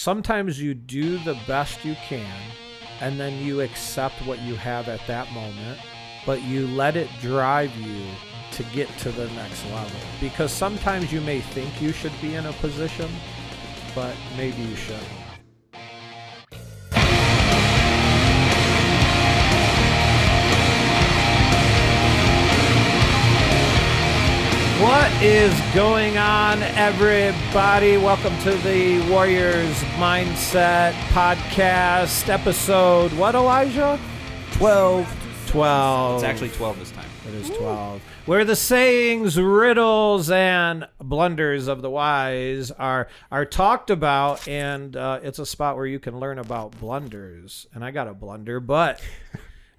sometimes you do the best you can, and then you accept what you have at that moment, but you let it drive you to get to the next level. Because sometimes you may think you should be in a position, but maybe you shouldn't. What is going on, everybody? Welcome to the Warriors Mindset Podcast, episode, what, Elijah? 12. It's actually 12 this time. It is 12. Where the sayings, riddles, and blunders of the wise are talked about, and it's a spot where you can learn about blunders. And I got a blunder, but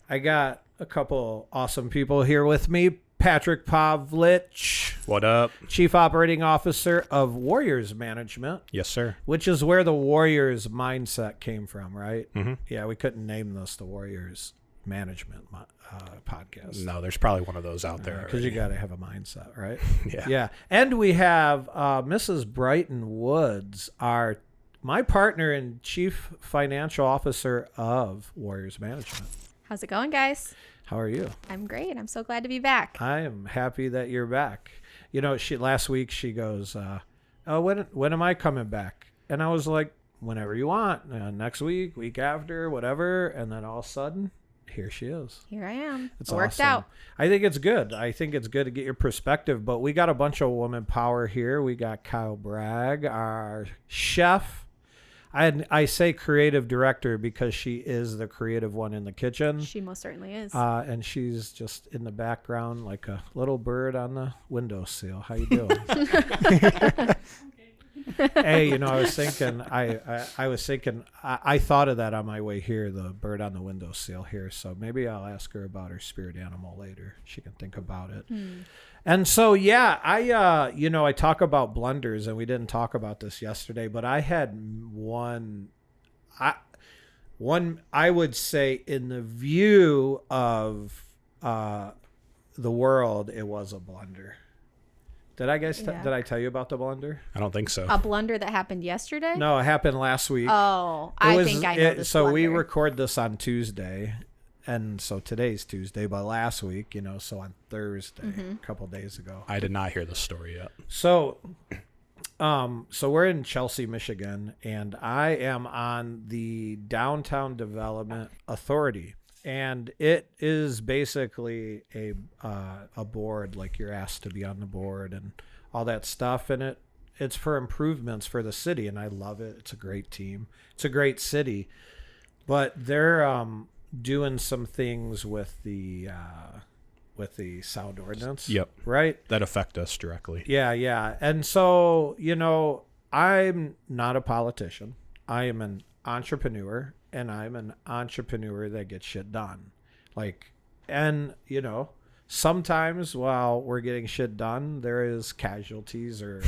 I got a couple awesome people here with me. Patrick Pavlich. What up? Chief Operating Officer of Warriors Management. Yes, sir. Which is where the Warriors mindset came from, right? Mm-hmm. Yeah, we couldn't name this the Warriors Management podcast. No, there's probably one of those out there. Because you got to have a mindset, right? Yeah. Yeah. And we have Mrs. Brighton Woods, my partner and Chief Financial Officer of Warriors Management. How's it going, guys? How are you? I'm great. I'm so glad to be back. I am happy that you're back. You know, last week she goes, "Oh, when am I coming back?" And I was like, "Whenever you want. Next week, week after, whatever." And then all of a sudden, here she is. Here I am. It's worked awesome. out. I think it's good. I think it's good to get your perspective. But we got a bunch of woman power here. We got Kyle Bragg, our chef. I say creative director because she is the creative one in the kitchen. She most certainly is. And she's just in the background like a little bird on the windowsill. How you doing? Hey, you know, I was thinking, I thought of that on my way here, the bird on the windowsill here. So maybe I'll ask her about her spirit animal later. She can think about it. And so, yeah, I talk about blunders, and we didn't talk about this yesterday, but I had one, I would say in the view of the world, it was a blunder. Did I tell you about the blunder? I don't think so. A blunder that happened yesterday? No, it happened last week. Oh, I think I know this So blunder. we record this on Tuesday, and so today's Tuesday, but last week, so on Thursday, a couple days ago. I did not hear the story yet. So we're in Chelsea, Michigan, and I am on the Downtown Development Authority. And it is basically a board, like you're asked to be on the board and all that stuff. And it's for improvements for the city, and I love it. It's a great team. It's a great city. But they're doing some things with the sound ordinance. Yep. Right? That affect us directly. Yeah. And so, I'm not a politician. I am an entrepreneur. And I'm an entrepreneur that gets shit done. Sometimes while we're getting shit done, there is casualties or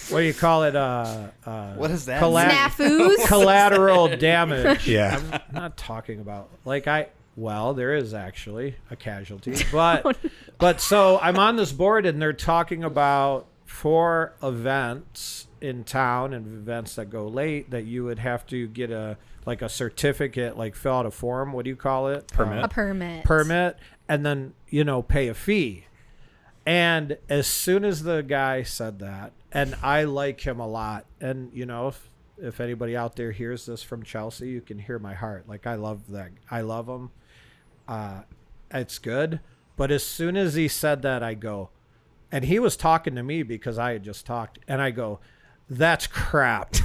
what do you call it? What is that? Snafus? Collateral damage. Yeah. I'm not talking about there is actually a casualty, but so I'm on this board and they're talking about 4 events in town and events that go late that you would have to get a certificate, fill out a form. What do you call it? A permit. And then, pay a fee. And as soon as the guy said that, and I like him a lot, and, if anybody out there hears this from Chelsea, you can hear my heart. I love that. I love him. It's good. But as soon as he said that, I go, and he was talking to me because I had just talked, and I go, that's crap.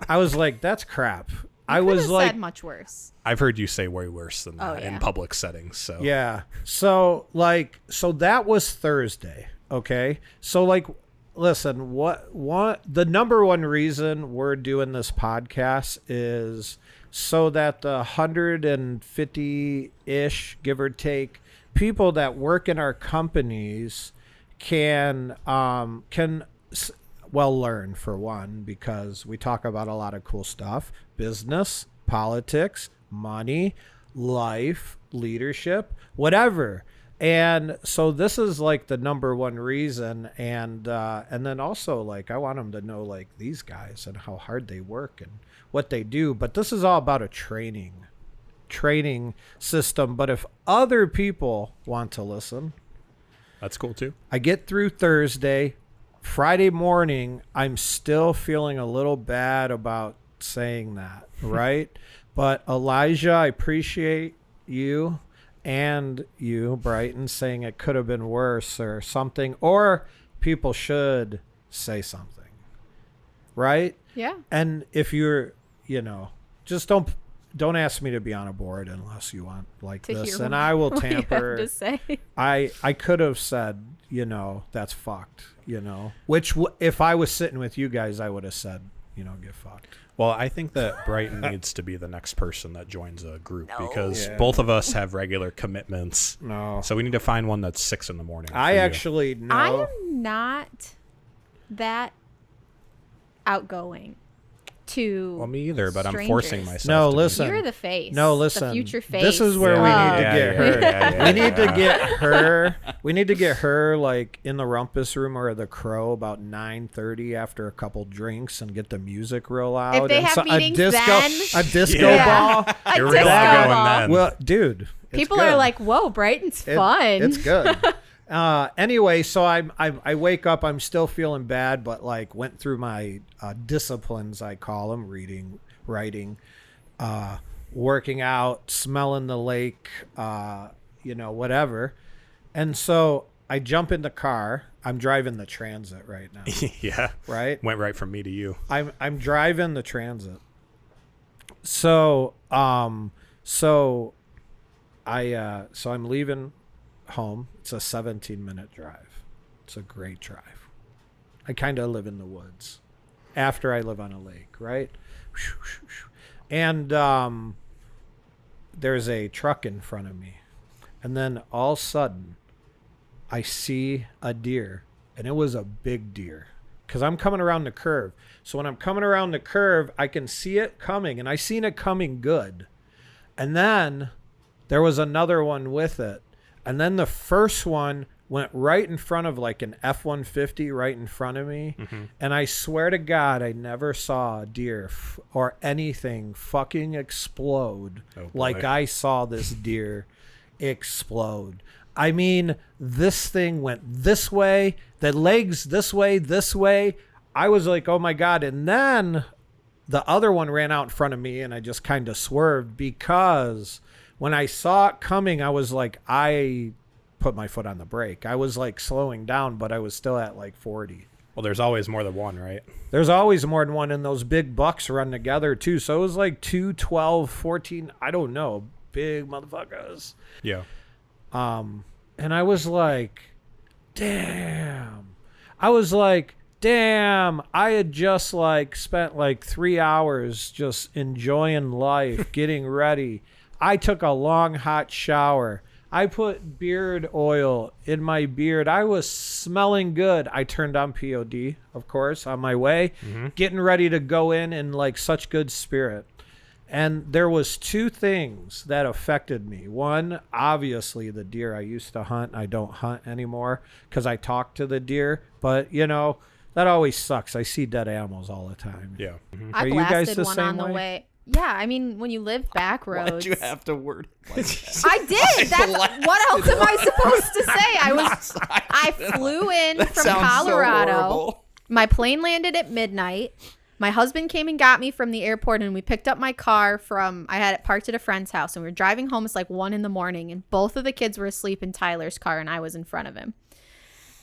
I was like, that's crap. I was like, said much worse. I've heard you say way worse than that yeah. in public settings. So yeah. So that was Thursday. Okay. So listen, what the number one reason we're doing this podcast is so that the 150-ish, give or take, people that work in our companies can learn, for one, because we talk about a lot of cool stuff: business, politics, money, life, leadership, whatever. And so this is like the number one reason. And then also like, I want them to know like these guys and how hard they work and what they do. But this is all about a training system. But if other people want to listen, that's cool too. I get through Thursday. Friday morning, I'm still feeling a little bad about saying that, right? But Elijah, I appreciate you and you, Brighton, saying it could have been worse or something, or people should say something, right? Yeah. And if you're, just don't ask me to be on a board unless you want like to this, hear and I will what you have tamper. to say. I could have said, that's fucked, which if I was sitting with you guys, I would have said, get fucked. Well, I think that Brighton needs to be the next person that joins a group because both of us have regular commitments. No. So we need to find one that's 6 a.m. I actually know. I am not that outgoing to Well, me either, but strangers. I'm forcing myself. No, to be. listen. You're the face. No, listen. The future face. This is where we need to get her. We need to get her. We need to get her like in the rumpus room or the Crow about 9:30 after a couple drinks and get the music real loud. If they and have meetings a disco Yeah. ball. A You're disco really going ball. then. Well, dude, it's People good. are like, "Whoa, Brighton's fun." It's good. Anyway, so I wake up. I'm still feeling bad, but like went through my disciplines. I call them: reading, writing, working out, smelling the lake, whatever. And so I jump in the car. I'm driving the Transit right now. Yeah. Right. Went right from me to you. I'm driving the Transit. So I'm leaving home. It's a 17-minute drive. It's a great drive. I kind of live in the woods after I live on a lake, right? And there's a truck in front of me. And then all of a sudden, I see a deer. And it was a big deer because I'm coming around the curve. So when I'm coming around the curve, I can see it coming. And I seen it coming good. And then there was another one with it. And then the first one went right in front of like an F-150 right in front of me. Mm-hmm. And I swear to God, I never saw a deer or anything fucking explode like I saw this deer explode. I mean, this thing went this way, the legs this way. I was like, oh my God. And then the other one ran out in front of me and I just kind of swerved because when I saw it coming, I was like, I put my foot on the brake. I was like slowing down, but I was still at like 40. Well, there's always more than one, right? There's always more than one, and those big bucks run together too. So it was like 2, 12, 14, I don't know, big motherfuckers. Yeah. And I was like, damn. I had just like spent like 3 hours just enjoying life, getting ready. I took a long hot shower. I put beard oil in my beard. I was smelling good. I turned on POD, of course, on my way, getting ready to go in like such good spirit. And there was 2 things that affected me. One, obviously the deer I used to hunt. I don't hunt anymore because I talk to the deer. But, that always sucks. I see dead animals all the time. Yeah. Mm-hmm. I Are you guys blasted the one same on the way? way. Yeah, I mean, when you live back roads. Why'd you have to word it like that? I did. What else am I supposed to say? I flew in from Colorado. So my plane landed at midnight. My husband came and got me from the airport, and we picked up my car I had it parked at a friend's house, and we were driving home. It's like 1 a.m, and both of the kids were asleep in Tyler's car, and I was in front of him.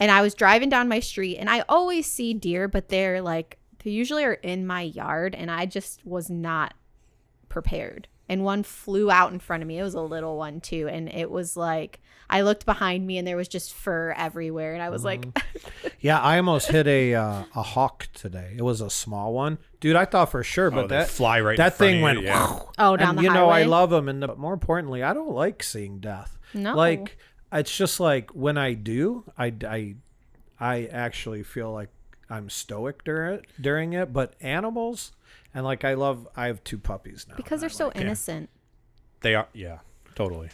And I was driving down my street, and I always see deer, but they usually are in my yard, and I just was not prepared. And one flew out in front of me. It was a little one too, and it was like I looked behind me and there was just fur everywhere, and I was like yeah, I almost hit a hawk today. It was a small one, dude. I thought for sure, but that fly right that in front thing of went you, yeah. down and the highway. I love them, but more importantly, I don't like seeing death. No, like it's just like when I do, I actually feel like I'm stoic during it, but animals. And like I have 2 puppies now. because they're so innocent. They are, yeah, totally.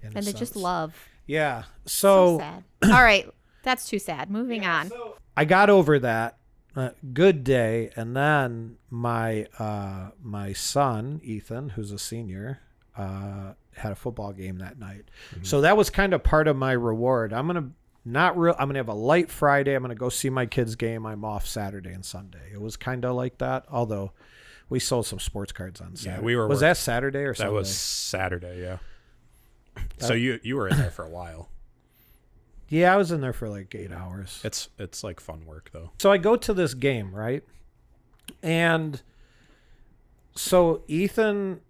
And they just love. Yeah. So So, sad. All right. That's too sad. Moving on. I got over that. Good day. And then my son, Ethan, who's a senior, had a football game that night. So that was kind of part of my reward. I'm going to have a light Friday. I'm going to go see my kids' game. I'm off Saturday and Sunday. It was kind of like that, although we sold some sports cards on Saturday. Yeah, was that Saturday or Sunday? That was Saturday, yeah. So you were in there for a while. Yeah, I was in there for like 8 hours. It's like fun work though. So I go to this game, right? And so Ethan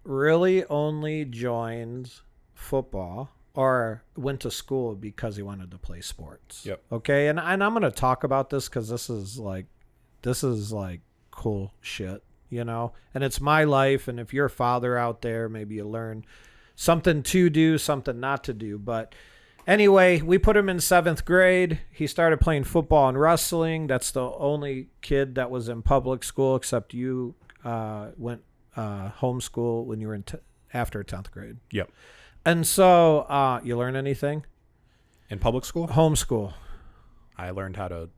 really only joined football or went to school because he wanted to play sports. Yep. Okay. And I'm going to talk about this because this is like cool shit, you know? And it's my life. And if you're a father out there, maybe you learn something to do, something not to do. But anyway, we put him in 7th grade. He started playing football and wrestling. That's the only kid that was in public school, except you went homeschool when you were after 10th grade. Yep. And so you learn anything? In public school? Homeschool. I learned how to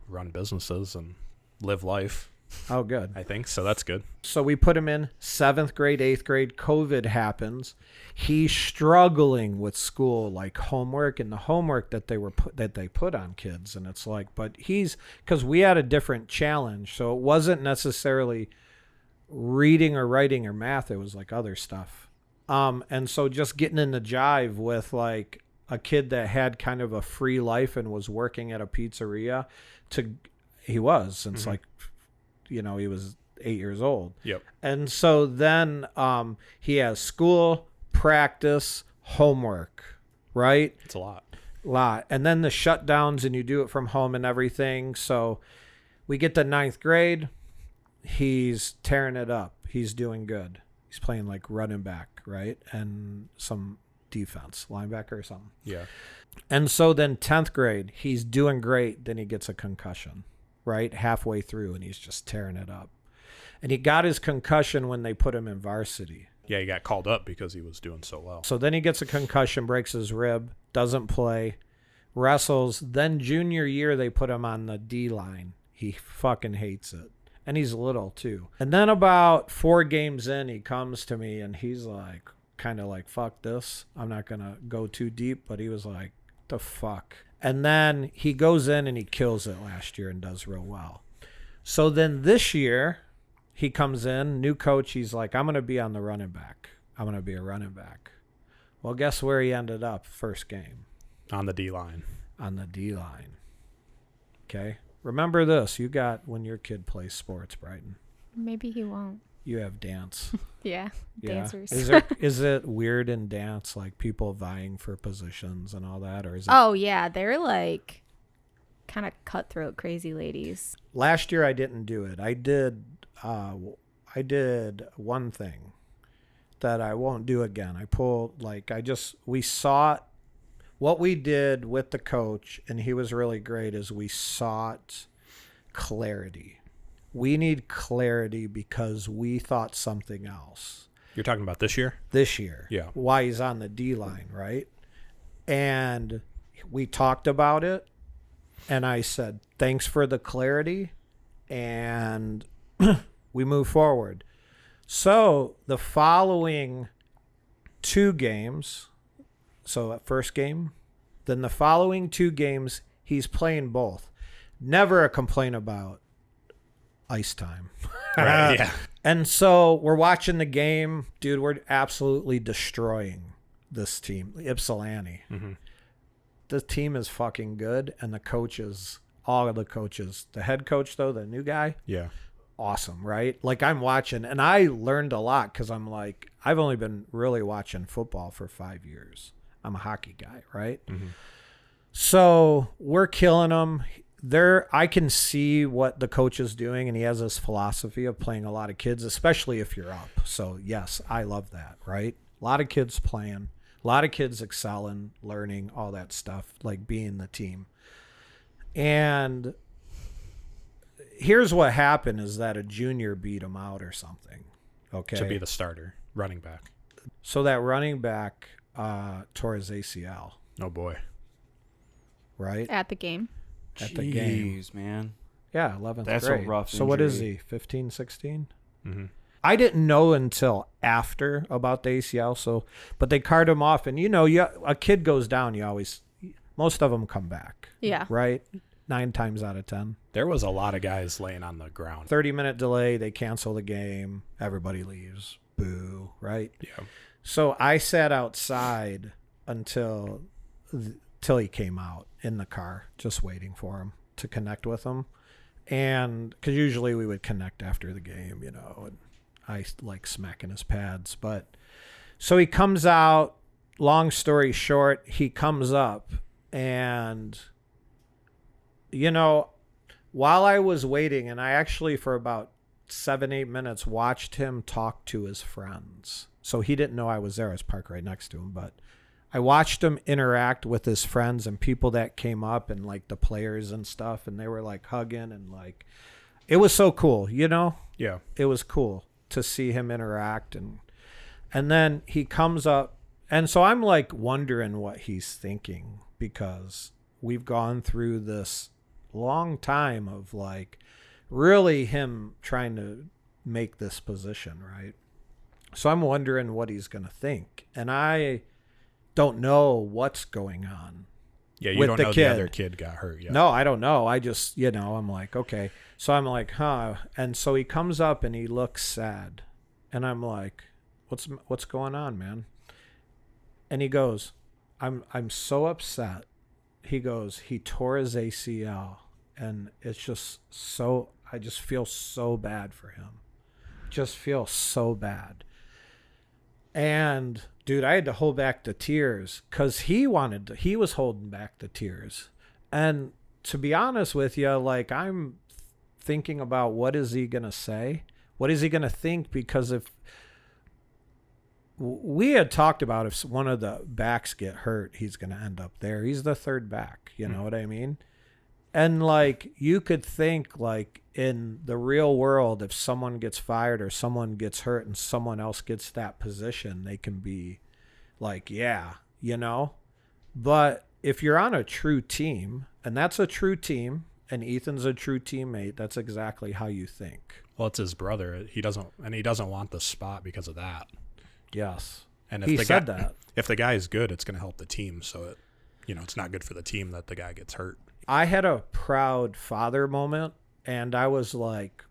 run businesses and live life. Oh, good. I think so. That's good. So we put him in 7th grade, 8th grade. COVID happens. He's struggling with school, like homework and the homework that they put on kids. And it's like, but because we had a different challenge. So it wasn't necessarily reading or writing or math. It was like other stuff. And so just getting in the jive with like a kid that had kind of a free life and was working at a pizzeria he was since like, you know, he was 8 years old. Yep. And so then he has school, practice, homework, right? It's a lot. And then the shutdowns and you do it from home and everything. So we get to 9th grade. He's tearing it up. He's doing good. He's playing like running back, right? And some defense, linebacker or something. Yeah. And so then 10th grade, he's doing great. Then he gets a concussion, right? Halfway through, and he's just tearing it up. And he got his concussion when they put him in varsity. Yeah, he got called up because he was doing so well. So then he gets a concussion, breaks his rib, doesn't play, wrestles. Then junior year, they put him on the D line. He fucking hates it. And he's little too. And then about 4 games in, he comes to me and he's like, kind of like, fuck this. I'm not going to go too deep, but he was like, the fuck. And then he goes in and he kills it last year and does real well. So then this year, he comes in, new coach. He's like, I'm going to be on the running back. I'm going to be a running back. Well, guess where he ended up first game? On the D line. On the D line. Okay. Remember this. You got when your kid plays sports, Brighton. Maybe he won't. You have dance. Yeah. Dancers. Is it weird in dance, like people vying for positions and all that? Or is it? Oh, yeah. They're like kind of cutthroat crazy ladies. Last year I didn't do it. I did one thing that I won't do again. We sought what we did with the coach, and he was really great, is we sought clarity. We need clarity because we thought something else. You're talking about this year? This year. Yeah. Why he's on the D line, right? And we talked about it, and I said, thanks for the clarity, and we move forward. So the following 2 games, so at first game, then the following 2 games, he's playing both. Never a complaint about ice time. Right, yeah. And so we're watching the game. Dude, we're absolutely destroying this team, Ypsilanti. Mm-hmm. The team is fucking good, and the coaches, all of the coaches, the head coach, though, the new guy, Yeah. awesome, right? Like I'm watching, and I learned a lot because I'm like, I've only been really watching football for 5 years. I'm a hockey guy, right? Mm-hmm. So we're killing them. I can see what the coach is doing, and he has this philosophy of playing a lot of kids, especially if you're up. So yes, I love that, right? A lot of kids playing, a lot of kids excelling, learning, all that stuff, like being the team. And here's what happened is that a junior beat him out or something. Okay. To be the starter, running back. So that running back tore his ACL. Oh boy. Right At the game. at the game. Jeez, man. Yeah, 11th That's grade. a rough So what is injury. he? 15, 16? Mm-hmm. I didn't know until after about the ACL. So, but they cart him off, and a kid goes down. Most of them come back. Yeah. Right. 9 times out of 10. There was a lot of guys laying on the ground. 30-minute delay. They cancel the game. Everybody leaves. Boo. Right. Yeah. So I sat outside until he came out in the car, just waiting for him to connect with him. And because usually we would connect after the game, and I like smacking his pads. But so he comes out, long story short, he comes up and, while I was waiting, and I actually for about 7-8 minutes watched him talk to his friends. So he didn't know I was there. I was parked right next to him, but I watched him interact with his friends and people that came up and like the players and stuff. And they were like hugging and like, it was so cool, Yeah. It was cool to see him interact. And then he comes up. And so I'm like wondering what he's thinking, because we've gone through this long time of like really him trying to make this position, right? So I'm wondering what he's going to think. And I don't know what's going on. Yeah, you with don't the know kid. the other kid got hurt yet. No, I don't know. I just, I'm like, okay. So I'm like, huh. And so he comes up and he looks sad. And I'm like, what's going on, man? And he goes, I'm so upset. He goes, he tore his ACL. And it's just I just feel so bad for him. Just feel so bad. And dude, I had to hold back the tears because he was holding back the tears. And to be honest with you, like I'm thinking about what is he going to say? What is he going to think? Because if we had talked about if one of the backs get hurt, he's going to end up there. He's the third back. You know what I mean? And like you could think like in the real world, if someone gets fired or someone gets hurt and someone else gets that position, they can be like, yeah, But if you're on a true team, and that's a true team, and Ethan's a true teammate, that's exactly how you think. Well, it's his brother. He doesn't want the spot because of that. Yes. And He said that. If the guy is good, it's going to help the team. So it's not good for the team that the guy gets hurt. I had a proud father moment, and I was like,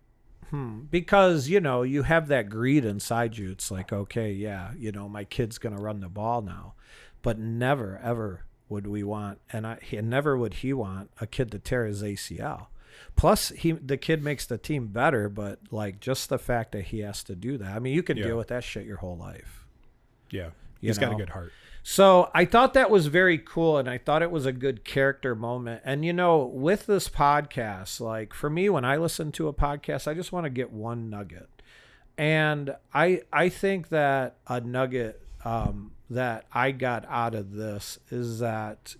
because, you have that greed inside you. It's like, okay, yeah, my kid's going to run the ball now. But never, ever would we want, and never would he want a kid to tear his ACL. Plus, the kid makes the team better, but like just the fact that he has to do that. I mean, you can deal with that shit your whole life. Yeah. He's got a good heart. So I thought that was very cool, and I thought it was a good character moment. And, with this podcast, like for me, when I listen to a podcast, I just want to get one nugget. And I think that a nugget that I got out of this is that,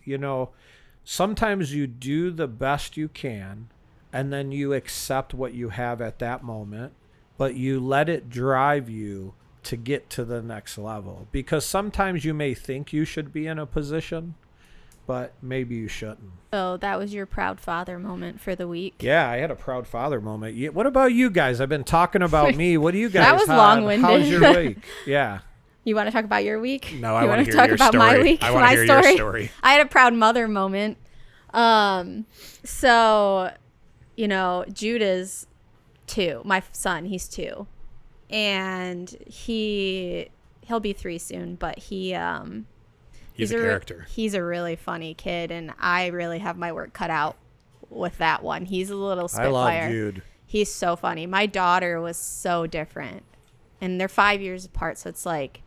sometimes you do the best you can, and then you accept what you have at that moment, but you let it drive you to get to the next level, because sometimes you may think you should be in a position, but maybe you shouldn't. So that was your proud father moment for the week. Yeah, I had a proud father moment. What about you guys? I've been talking about me. What do you guys That was have? long-winded. How's your week? Yeah. You want to talk about your week? No, I you want to hear talk your about story. my week? I want to hear your story. I had a proud mother moment. So, Jude is 2. My son, he's 2. And he'll be 3 soon, but he's a character. He's a really funny kid, and I really have my work cut out with that one. He's a little spitfire. I love Jude. He's so funny. My daughter was so different, and they're 5 years apart, so it's like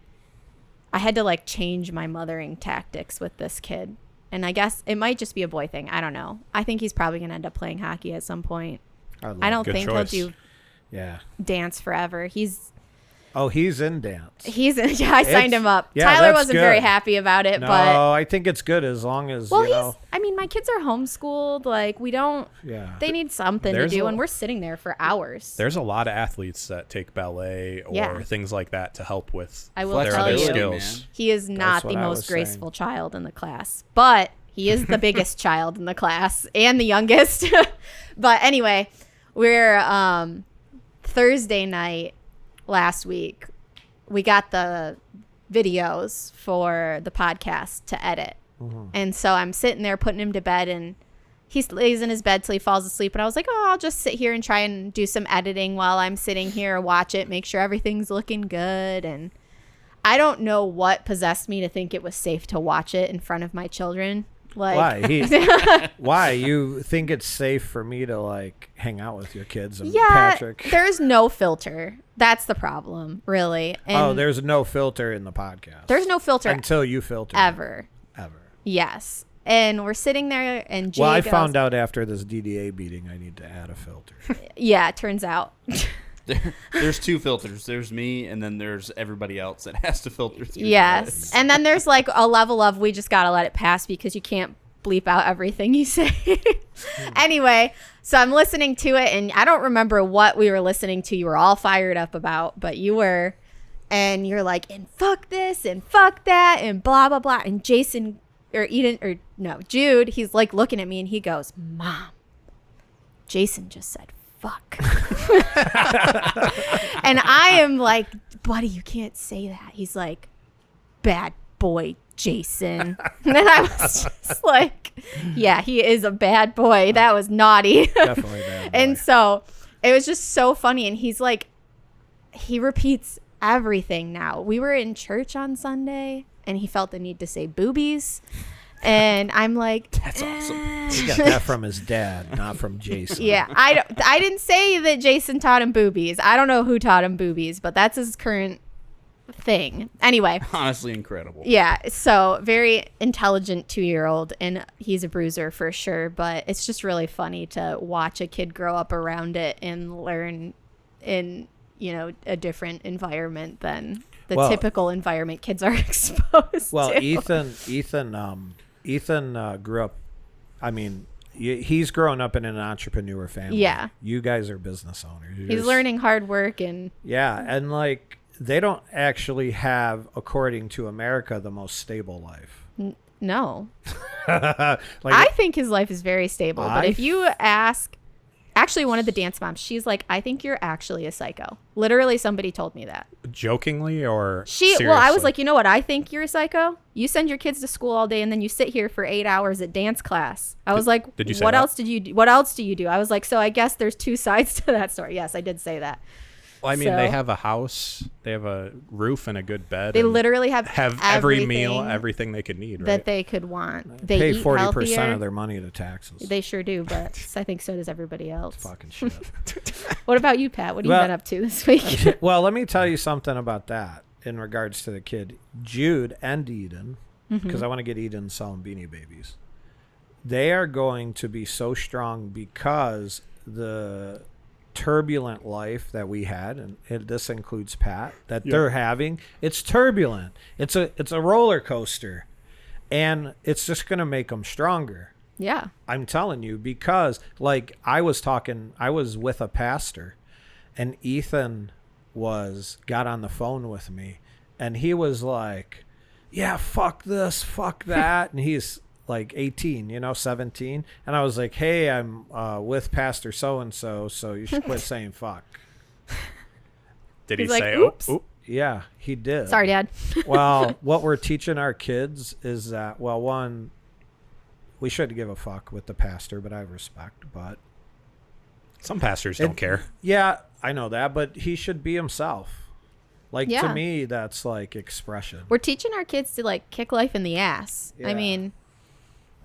I had to like change my mothering tactics with this kid. And I guess it might just be a boy thing. I don't know. I think he's probably gonna end up playing hockey at some point. I don't think choice. he'll do Yeah. dance forever. Oh, he's in dance. I signed him up. Yeah, Tyler that's wasn't good. very happy about it, No, but I think it's good as long as, I mean, my kids are homeschooled. Like, we don't, they need something to do, and we're sitting there for hours. There's a lot of athletes that take ballet or things like that to help with I will their tell other you, skills. he is not the what I most was graceful child in the class, but he is the biggest child in the class and the youngest. But anyway, we're Thursday night last week, we got the videos for the podcast to edit. And so I'm sitting there putting him to bed, and he lays in his bed till he falls asleep. And I was like, oh, I'll just sit here and try and do some editing while I'm sitting here, watch it, make sure everything's looking good. And I don't know what possessed me to think it was safe to watch it in front of my children. Like, why? Why? You think it's safe for me to like hang out with your kids and yeah, Patrick? There's no filter. That's the problem, really. And there's no filter in the podcast. there's no filter until you filter ever. Yes. And we're sitting there, and Jay I goes, found out after this DDA beating I need to add a filter. Yeah, it turns out. There's two filters. There's me, and then there's everybody else that has to filter through. Yes. And then there's like a level of we just got to let it pass because you can't bleep out everything you say. Anyway, so I'm listening to it, and I don't remember what we were listening to. You were all fired up about, but you were, and you're like, and fuck this, and fuck that, and blah, blah, blah. And Jason, Jude, he's like looking at me, and he goes, Mom, Jason just said fuck. And I am like, buddy, you can't say that. He's like, bad boy Jason. And I was just like, yeah, he is a bad boy. That was naughty. Definitely bad boy. And so it was just so funny. And he's like, he repeats everything now. We were in church on Sunday, and he felt the need to say boobies. And I'm like, that's awesome. He got that from his dad, not from Jason. Yeah, I didn't say that Jason taught him boobies. I don't know who taught him boobies, but that's his current thing. Anyway. Honestly incredible. Yeah, so very intelligent 2-year-old, and he's a bruiser for sure, but it's just really funny to watch a kid grow up around it and learn in, a different environment than the typical environment kids are exposed to. Ethan grew up, I mean, he's grown up in an entrepreneur family. Yeah. You guys are business owners. He's learning hard work and... Yeah, and like, they don't actually have, according to America, the most stable life. No. Like, I think his life is very stable, but if you ask... Actually, one of the dance moms, she's like, I think you're actually a psycho. Literally, somebody told me that. Jokingly or seriously? Well, I was like, you know what? I think you're a psycho. You send your kids to school all day, and then you sit here for 8 hours at dance class. I was like, did you say what that? else did you do? What else do you do? I was like, so I guess there's two sides to that story. Yes, I did say that. Well, I mean, they have a house, they have a roof and a good bed. They literally have every meal, everything they could need, right? That they could want. They pay eat 40% healthier. of their money to taxes. They sure do, but I think so does everybody else. Fucking shit. What about you, Pat? What have you been up to this week? Well, let me tell you something about that in regards to the kid. Jude and Eden, because I want to get Eden selling Beanie Babies. They are going to be so strong because the turbulent life that we had, and this includes Pat, that they're having, it's turbulent. It's a roller coaster, and it's just going to make them stronger. Yeah. I'm telling you, because like I was with a pastor, and Ethan got on the phone with me, and he was like, yeah, fuck this, fuck that. And he's like 18, 17. And I was like, hey, I'm with Pastor so-and-so, so you should quit saying fuck. Did He's he like, say, oops? "Oop"? Yeah, he did. Sorry, Dad. Well, what we're teaching our kids is that, well, one, we should give a fuck with the pastor, but I have respect. But some pastors don't care. Yeah, I know that, but he should be himself. Like, Yeah. to me, that's like expression. We're teaching our kids to like kick life in the ass. Yeah. I mean,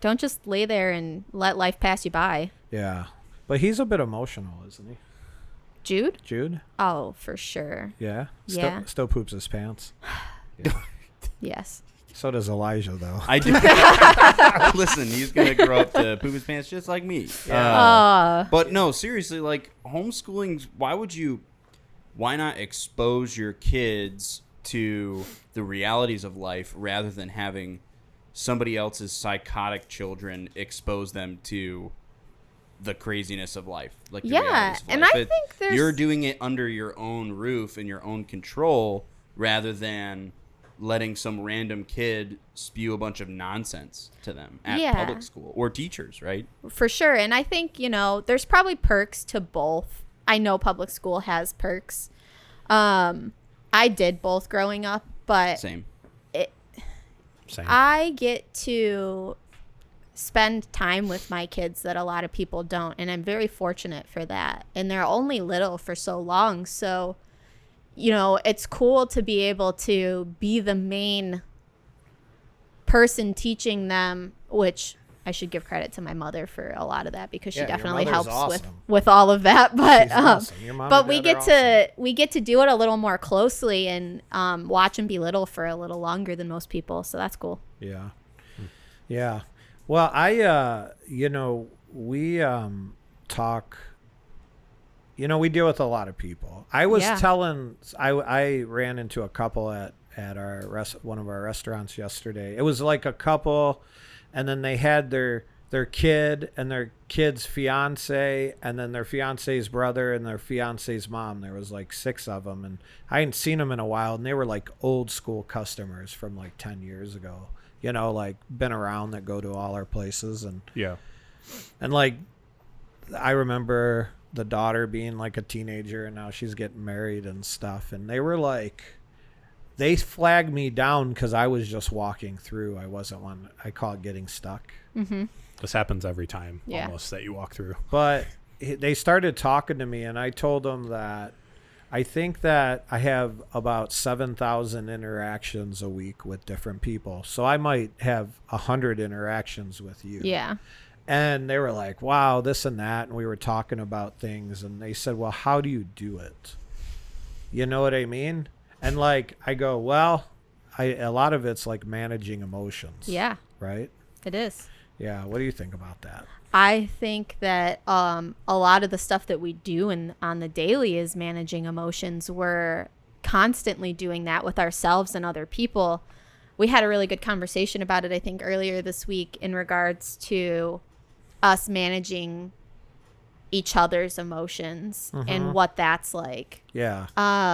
don't just lay there and let life pass you by. Yeah, but he's a bit emotional, isn't he? Jude? Oh, for sure. Yeah. Yeah. Still poops his pants. Yeah. Yes. So does Elijah, though. I do. Listen, he's gonna grow up to poop his pants just like me. But no, seriously, like homeschooling. Why would you why not expose your kids to the realities of life rather than having somebody else's psychotic children expose them to the craziness of life, like the realities of and life. I think there's... You're doing it under your own roof and your own control rather than letting some random kid spew a bunch of nonsense to them at public school or teachers, right? For sure. And I think, there's probably perks to both. I know public school has perks. I did both growing up, but Same. I get to spend time with my kids that a lot of people don't, and I'm very fortunate for that. And they're only little for so long, so it's cool to be able to be the main person teaching them, which I should give credit to my mother for a lot of that, because she definitely helps with all of that. But but we get to do it a little more closely and watch them be little for a little longer than most people, so that's cool. Yeah. Well, we talk, we deal with a lot of people. I was telling, I ran into a couple at one of our restaurants yesterday. It was like a couple, and then they had their kid and their kid's fiance, and then their fiance's brother and their fiance's mom. There was like 6 of them, and I hadn't seen them in a while, and they were like old school customers from like 10 years ago. Like been around, that go to all our places. And like, I remember the daughter being like a teenager, and now she's getting married and stuff. And they were like, they flagged me down because I was just walking through. I wasn't one. I call it getting stuck. Mm-hmm. This happens every time almost that you walk through. But they started talking to me, and I told them that I think that I have about 7,000 interactions a week with different people. So I might have 100 interactions with you. Yeah. And they were like, wow, this and that. And we were talking about things. And they said, well, how do you do it? You know what I mean? And like, I go, well, a lot of it's like managing emotions. Yeah. Right? It is. Yeah. What do you think about that? I think that a lot of the stuff that we do on the daily is managing emotions. We're constantly doing that with ourselves and other people. We had a really good conversation about it, I think, earlier this week in regards to us managing each other's emotions and what that's like. Yeah.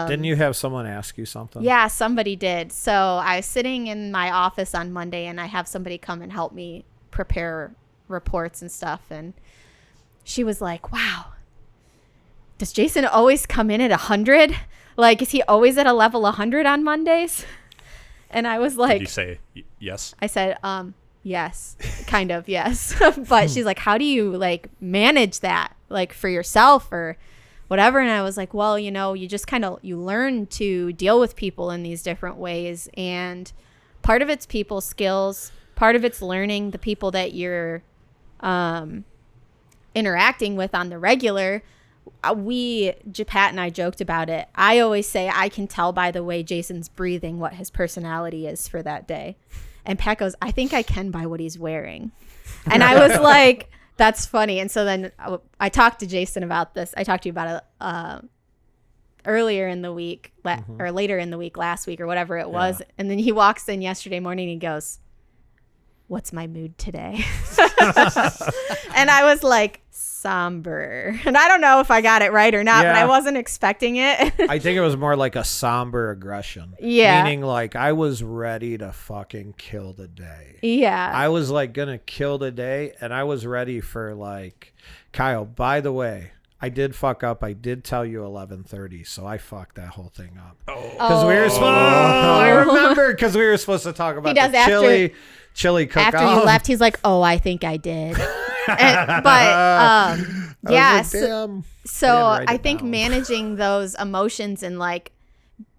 Didn't you have someone ask you something? Yeah, somebody did. So I was sitting in my office on Monday, and I have somebody come and help me prepare reports and stuff, and she was like, wow, does Jason always come in at 100? Like, is he always at a level 100 on Mondays? And I was like, did you say yes? I said yes, kind of, yes. But she's like, how do you like manage that, like for yourself or whatever? And I was like, well, you just you learn to deal with people in these different ways, and part of it's people skills, part of it's learning the people that you're interacting with on the regular. Pat and I joked about it. I always say I can tell by the way Jason's breathing what his personality is for that day. And Pat goes, I think I can by what he's wearing. And I was like, that's funny. And so then I talked to Jason about this. I talked to you about it earlier in the week or later in the week, last week or whatever it was. And then he walks in yesterday morning and he goes, what's my mood today? And I was like, somber. And I don't know if I got it right or not, but I wasn't expecting it. I think it was more like a somber aggression. Yeah. Meaning like I was ready to fucking kill the day. Yeah. I was like gonna kill the day, and I was ready for like, Kyle, by the way, I did fuck up. I did tell you 11:30, so I fucked that whole thing up. Because we were supposed. I remember because we were supposed to talk about the chili cook-off. After you left, he's like, "Oh, I think I did." So I think managing those emotions and like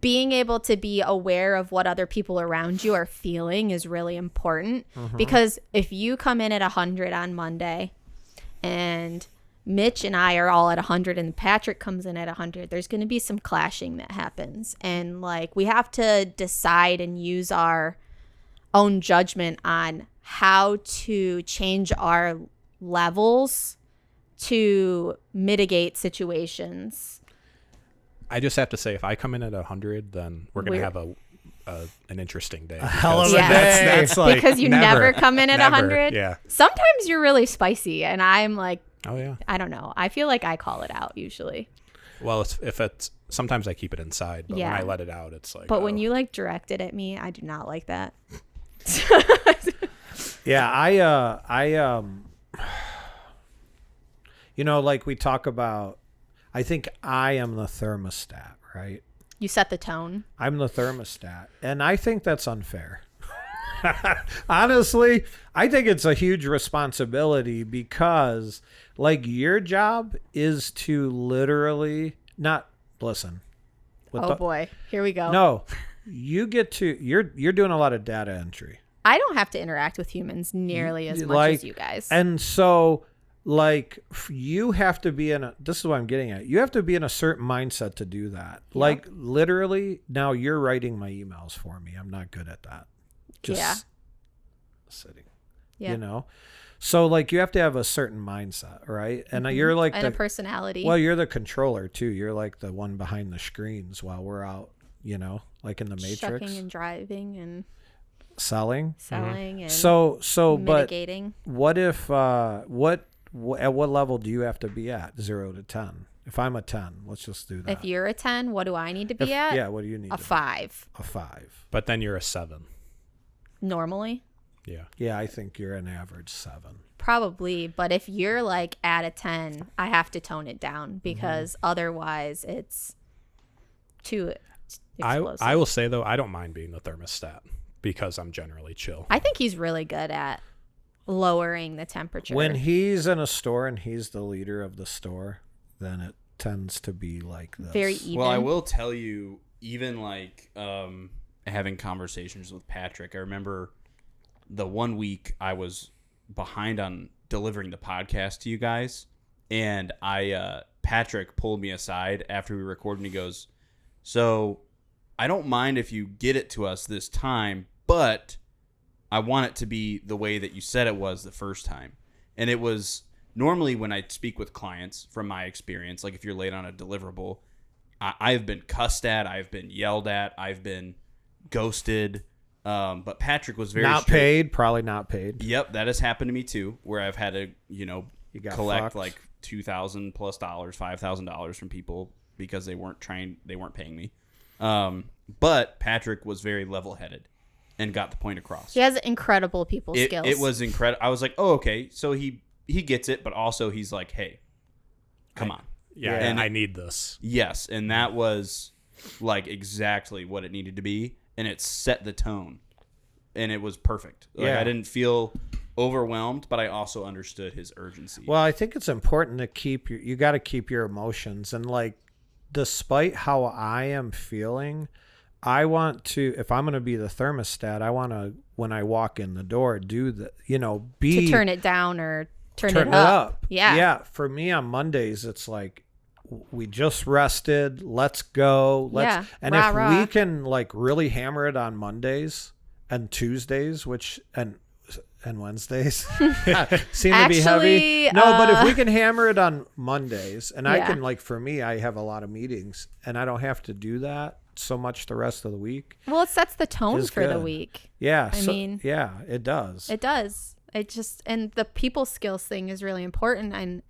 being able to be aware of what other people around you are feeling is really important. Because if you come in at 100 on Monday, and Mitch and I are all at 100 and Patrick comes in at 100, there's going to be some clashing that happens. And like, we have to decide and use our own judgment on how to change our levels to mitigate situations. I just have to say, if I come in at 100, then we're gonna have an interesting day. A hell of a Yeah. day. That's like because you never come in at never, 100. Yeah. Sometimes you're really spicy, and I'm like, Oh yeah. I don't know. I feel like I call it out usually. Well, if it's sometimes I keep it inside, but Yeah. when I let it out, it's like. But when you like direct it at me, I do not like that. Yeah, like we talk about, I think I am the thermostat, right? You set the tone. I'm the thermostat, and I think that's unfair. Honestly, I think it's a huge responsibility because, like, your job is to literally not listen. Boy, here we go. No, you get to you're doing a lot of data entry. I don't have to interact with humans nearly as much as you guys. And so, like, you have to be this is what I'm getting at. You have to be in a certain mindset to do that. Yeah. Like, literally, now you're writing my emails for me. I'm not good at that. Just sitting, So, like, you have to have a certain mindset, right? And you're like and a personality. Well, you're the controller, too. You're like the one behind the screens while we're out, like in the Matrix. Shucking and driving and selling and so mitigating. But what if at what level do you have to be at? 0 to 10. If I'm a 10, let's just do that. If you're a 10, what do I need to be at? Yeah, what do you need? A 5. A 5. But then you're a 7. Normally. Yeah. I think you're an average 7. Probably, but if you're like at a 10, I have to tone it down because otherwise it's too explosive. I will say though, I don't mind being the thermostat because I'm generally chill. I think he's really good at lowering the temperature. When he's in a store and he's the leader of the store, then it tends to be like this. Very even. Well, I will tell you, even like having conversations with Patrick, I remember the one week I was behind on delivering the podcast to you guys, and Patrick pulled me aside after we recorded, and he goes, so I don't mind if you get it to us this time, but I want it to be the way that you said it was the first time. And it was normally when I speak with clients, from my experience, like if you're late on a deliverable, I've been cussed at, I've been yelled at, I've been ghosted. But Patrick was very not paid, probably not paid. Yep, that has happened to me too, where I've had to, collect fucked. like $2,000+ $5,000 from people because they weren't paying me. But Patrick was very level-headed and got the point across. He has incredible people skills. It was incredible. I was like, oh, okay, so he gets it, but also he's like, hey, come on. Yeah, And I need this. Yes, and that was like exactly what it needed to be, and it set the tone, and it was perfect. Like, Yeah. I didn't feel overwhelmed, but I also understood his urgency. Well, I think it's important to you got to keep your emotions, and like, despite how I am feeling, I want to, if I'm going to be the thermostat, I want to, when I walk in the door, do the, be to turn it down or turn it it up. Yeah. Yeah. For me on Mondays, it's like, we just rested. Let's go. And rah, if rah. we can like really hammer it on Mondays and Tuesdays, and Wednesdays seem to be heavy. No, but if we can hammer it on Mondays, and I can, like, for me, I have a lot of meetings and I don't have to do that so much the rest of the week. Well, it sets the tone Is for the good. week. Yeah. I mean, yeah, it does. It does. It just, and the people skills thing is really important. And,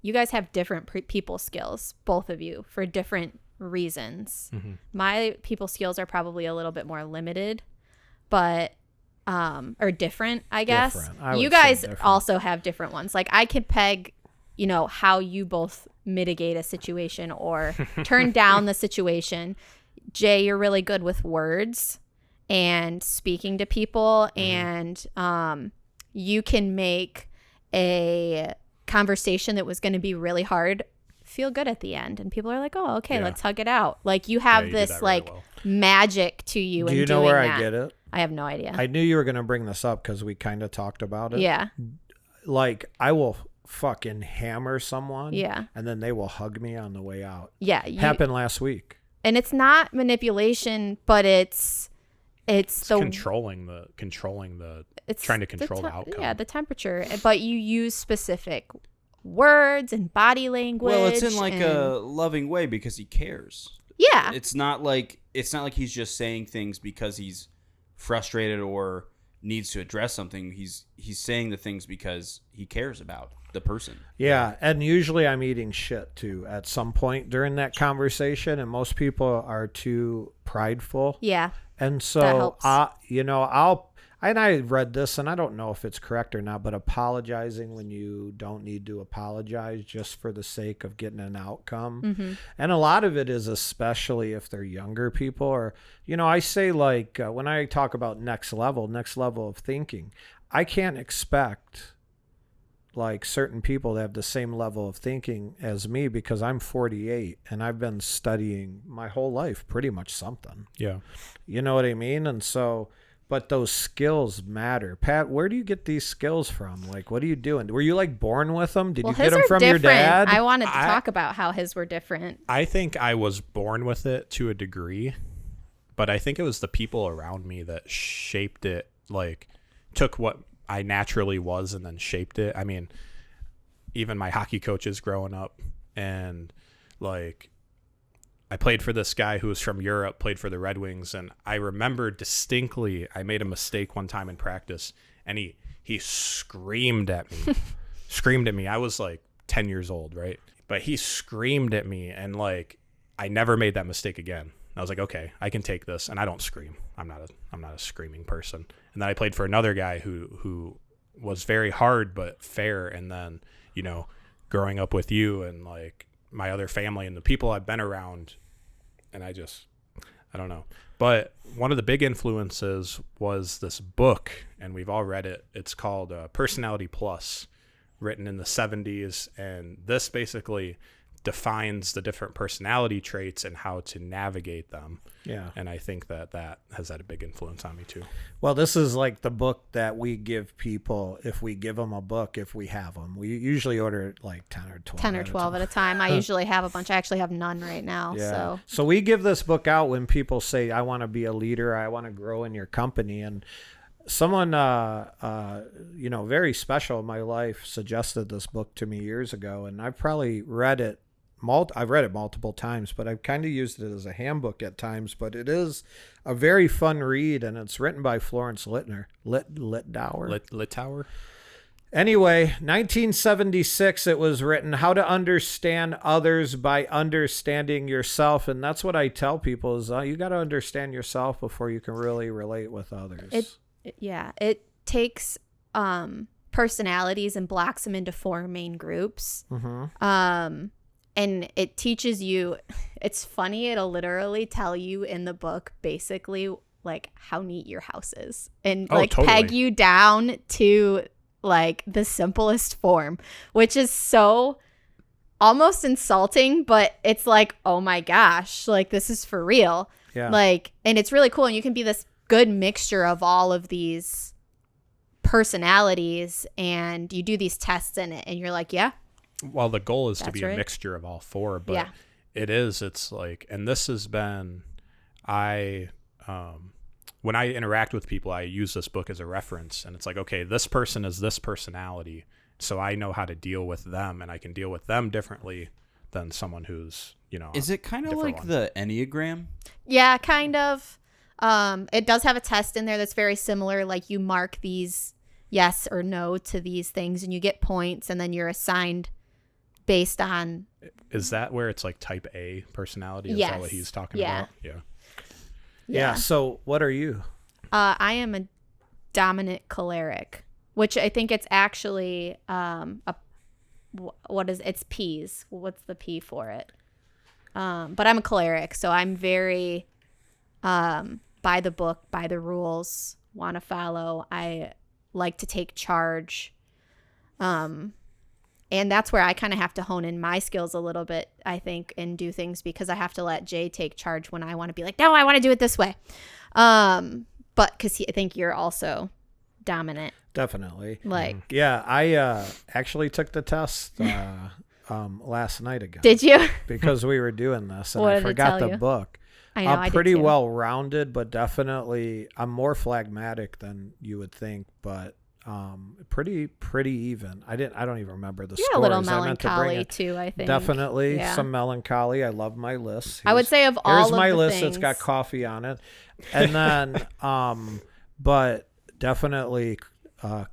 you guys have different people skills, both of you, for different reasons. Mm-hmm. My people skills are probably a little bit more limited, but or different, I guess. Different. I You would say guys different. also have different ones. Like, I could peg, how you both mitigate a situation or turn down the situation. Jay, you're really good with words and speaking to people, and you can make a conversation that was going to be really hard feel good at the end, and people are like, oh, okay, Yeah. let's hug it out. Like, you have you do this that really like well. magic to you. Do in you know doing where that. I get it? I have no idea. I knew you were going to bring this up because we kind of talked about it. Yeah. Like, I will fucking hammer someone. Yeah. And then they will hug me on the way out. Yeah. Happened last week. And it's not manipulation, but it's controlling the trying to control the outcome. Yeah, the temperature, but you use specific words and body language. Well, it's in like a loving way because he cares. Yeah. It's not like he's just saying things because he's frustrated or needs to address something. He's saying the things because he cares about the person. Yeah, and usually I'm eating shit too at some point during that conversation, and most people are too prideful. Yeah. And That so helps. I read this, and I don't know if it's correct or not, but apologizing when you don't need to apologize just for the sake of getting an outcome. Mm-hmm. And a lot of it is especially if they're younger people, or, I say like when I talk about next level of thinking, I can't expect like certain people to have the same level of thinking as me because I'm 48 and I've been studying my whole life pretty much something. Yeah. You know what I mean? And so, but those skills matter. Pat, where do you get these skills from? Like, what are you doing? Were you like born with them? Did you get his them are from your different. dad? I wanted to talk about how his were different. I think I was born with it to a degree, but I think it was the people around me that shaped it, like took what I naturally was and then shaped it. I mean, even my hockey coaches growing up, and like I played for this guy who was from Europe, played for the Red Wings, and I remember distinctly I made a mistake one time in practice, and he screamed at me. I was like 10 years old, right? But he screamed at me, and like I never made that mistake again. I was like, okay, I can take this, and I don't scream. I'm not a screaming person. And then I played for another guy who was very hard but fair, and then, growing up with you and like my other family and the people I've been around, and I don't know. But one of the big influences was this book, and we've all read it. It's called Personality Plus, written in the 70s, and this basically defines the different personality traits and how to navigate them. Yeah. And I think that has had a big influence on me too. Well, this is like the book that we give people if we give them a book, if we have them. We usually order like 10 or 12. 10 or 12 at a time. I usually have a bunch. I actually have none right now. Yeah. So So we give this book out when people say, I want to be a leader, I want to grow in your company. And someone, very special in my life suggested this book to me years ago. And I've probably read it. I've read it multiple times, but I've kind of used it as a handbook at times. But it is a very fun read, and it's written by Florence Littauer. Littauer? Anyway, 1976 it was written, How to Understand Others by Understanding Yourself. And that's what I tell people is you got to understand yourself before you can really relate with others. It takes personalities and blocks them into 4 main groups. Mm-hmm. And it teaches you, it's funny, it'll literally tell you in the book basically like how neat your house is and totally. peg you down to like the simplest form, which is so almost insulting, but it's like, oh my gosh, like this is for real. Yeah. Like, and it's really cool. And you can be this good mixture of all of these personalities, and you do these tests in it and you're like, yeah. Well, the goal is to That's be right. a mixture of all 4, but Yeah. it's like, and this has been, when I interact with people, I use this book as a reference, and it's like, okay, this person is this personality, so I know how to deal with them, and I can deal with them differently than someone who's, Is it kind of like the Enneagram? Yeah, kind of. It does have a test in there that's very similar. Like you mark these yes or no to these things, and you get points, and then you're assigned based on. Is that where it's like type A personality? Is Yes. that what he's talking Yeah. about? Yeah. Yeah. So what are you? I am a dominant choleric, which I think it's actually it's P's. What's the P for it? But I'm a choleric, so I'm very by the book, by the rules, want to follow. I like to take charge. And that's where I kind of have to hone in my skills a little bit, I think, and do things because I have to let Jay take charge when I want to be like, no, I want to do it this way. But because I think you're also dominant. Definitely. Like, Yeah, I actually took the test last night again. did you? Because we were doing this, and What I did it forgot tell the you? book. I know. I I'm did pretty too. well rounded, but definitely I'm more phlegmatic than you would think. But pretty even. I don't even remember the Yeah, scores. a little I meant to bring melancholy it. too, I think. Definitely Yeah. some melancholy. I love my list. I would say of all here's of my the list. things, It's got coffee on it, and then but definitely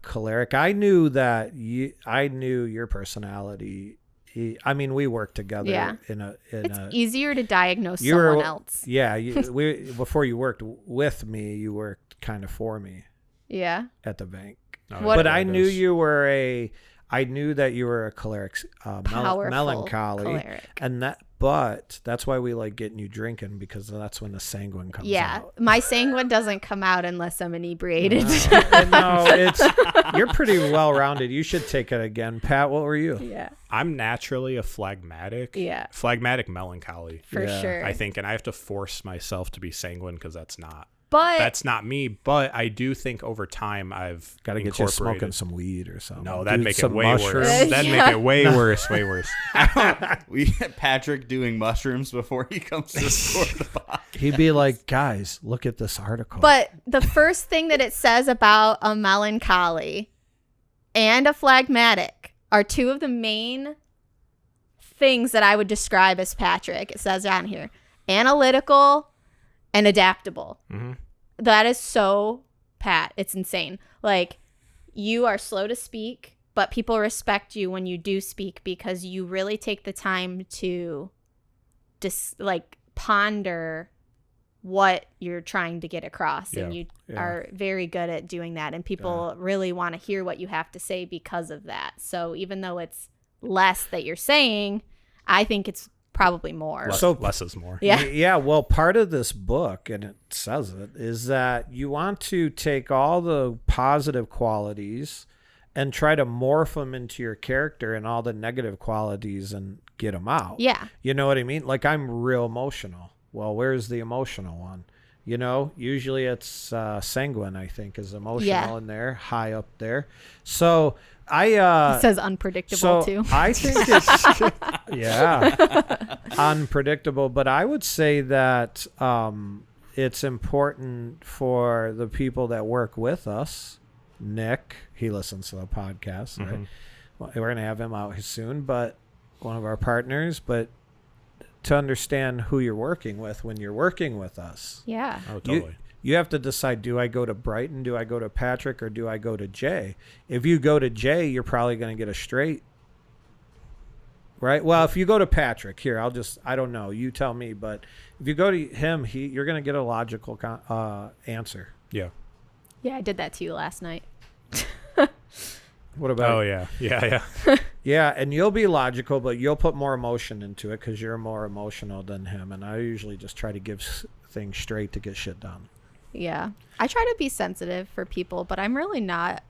choleric. I knew that I knew your personality. I mean, we worked together. Yeah. It's easier to diagnose you were- someone else. Yeah, before you worked with me, you worked kind of for me Yeah. at the bank. Oh, What- But yeah, I it knew is. you were I knew that you were a choleric, Powerful melancholy, choleric. but that's why we like getting you drinking, because that's when the sanguine comes Yeah. out. My sanguine doesn't come out unless I'm inebriated. No, you're pretty well rounded. You should take it again, Pat. What were you? Yeah. I'm naturally a phlegmatic. Yeah. Phlegmatic melancholy. For Yeah. sure. I think, and I have to force myself to be sanguine because that's But not me. But I do think over time I've Got to get you smoking incorporated- some weed or something. No, that'd Do make it some way mushrooms. worse. That'd Yeah. make it way worse. Way worse. We had Patrick doing mushrooms before he comes to record the podcast. He'd be like, guys, look at this article. But the first thing that it says about a melancholy and a phlegmatic are two of the main things that I would describe as Patrick. It says down here, analytical and adaptable. Mhm. That is so Pat. It's insane. Like, you are slow to speak, but people respect you when you do speak because you really take the time to just ponder what you're trying to get across, and you are very good at doing that, and people really want to hear what you have to say because of that. So even though it's less that you're saying, I think it's probably more. Less is more. Yeah. Yeah, well, part of this book, and it says it, is that you want to take all the positive qualities and try to morph them into your character and all the negative qualities and get them out. Yeah. You know what I mean? Like, I'm real emotional. Well, where's the emotional one? You know, usually it's sanguine, I think, is emotional in there, high up there. So It says unpredictable too. I think it's unpredictable, but I would say that it's important for the people that work with us. Nick, he listens to the podcast, right? Well, we're gonna have him out soon, but one of our partners, but to understand who you're working with when you're working with us. Yeah. Oh, totally. You have to decide, do I go to Brighton, do I go to Patrick, or do I go to Jay? If you go to Jay, you're probably going to get a straight. Right? Well, if you go to Patrick, here, I don't know. You tell me. But if you go to him, you're going to get a logical answer. Yeah. Yeah, I did that to you last night. What about Oh yeah. Yeah. Yeah, and you'll be logical, but you'll put more emotion into it because you're more emotional than him. And I usually just try to give things straight to get shit done. Yeah. I try to be sensitive for people, but I'm really not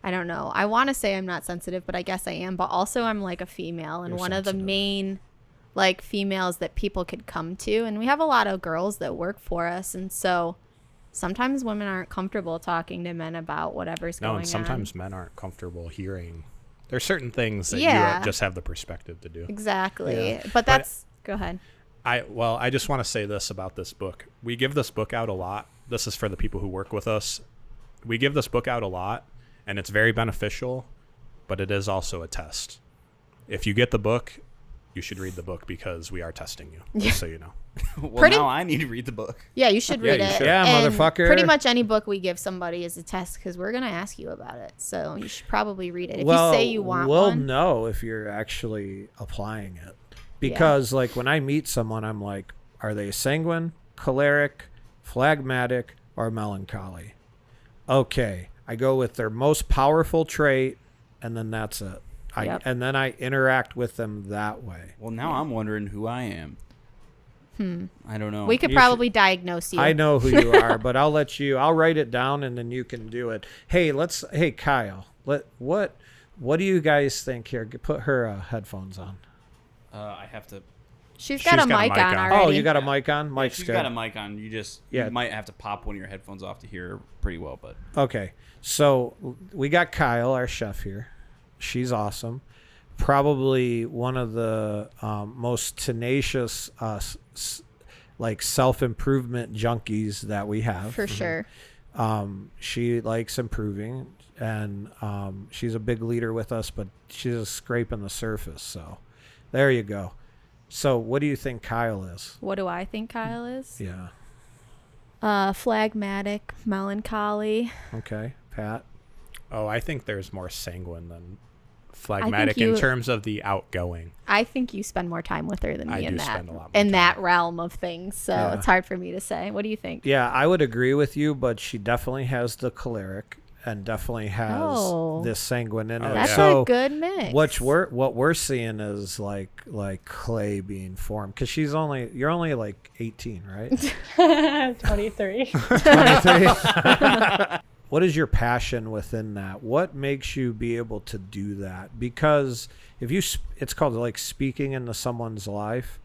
I don't know. I want to say I'm not sensitive, but I guess I am. But also I'm like a female, and You're one of the sensitive. main females that people could come to. And we have a lot of girls that work for us. And so sometimes women aren't comfortable talking to men about whatever's going on. No, and sometimes men aren't comfortable hearing. There's certain things that Yeah. you just have the perspective to do. Exactly. Yeah. But that's go ahead. I just want to say this about this book. We give this book out a lot. This is for the people who work with us. We give this book out a lot, and it's very beneficial, but it is also a test. If you get the book, you should read the book because we are testing you, just so you know. Well, now I need to read the book. Yeah, you should Yeah, read you it. should. Yeah, And motherfucker. Pretty much any book we give somebody is a test because we're going to ask you about it. So you should probably read it. If you say you want we'll one. know if you're actually applying it. Because, like, when I meet someone, I'm like, are they sanguine, choleric, phlegmatic, or melancholy? Okay. I go with their most powerful trait, and then that's it. Yep. And then I interact with them that way. Well, now I'm wondering who I am. I don't know. We could You probably diagnose you. I know who you are, but I'll write it down, and then you can do it. Hey, Kyle, what do you guys think here? Put her headphones on. I have to. She's got a mic on already. Oh, you got a mic on? Yeah, Mic's she's good. got a mic on. You Yeah. might have to pop one of your headphones off to hear her pretty well, but Okay, so we got Kyle, our chef here. She's awesome. Probably one of the most tenacious, self-improvement junkies that we have. For sure. She likes improving, and she's a big leader with us, but she's just scraping the surface. So there you go. So what do you think Kyle is? What do I think Kyle is? Yeah. Phlegmatic, melancholy. Okay. Pat? Oh, I think there's more sanguine than phlegmatic in you- terms of the outgoing. I think you spend more time with her than me I in do that spend a lot more in time. that realm of things. So Yeah. it's hard for me to say. What do you think? Yeah, I would agree with you, but she definitely has the choleric and definitely has Oh. this sanguine in it. That's So a good mix. what we're seeing is like clay being formed, because you're only like 18, right? 23. 23. What is your passion within that? What makes you be able to do that? Because if you, it's called like speaking into someone's life.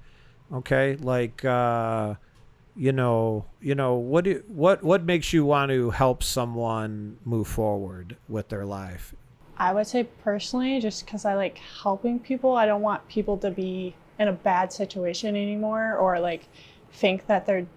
Okay, like what makes you want to help someone move forward with their life? I would say personally, just because I like helping people, I don't want people to be in a bad situation anymore, or like think that they're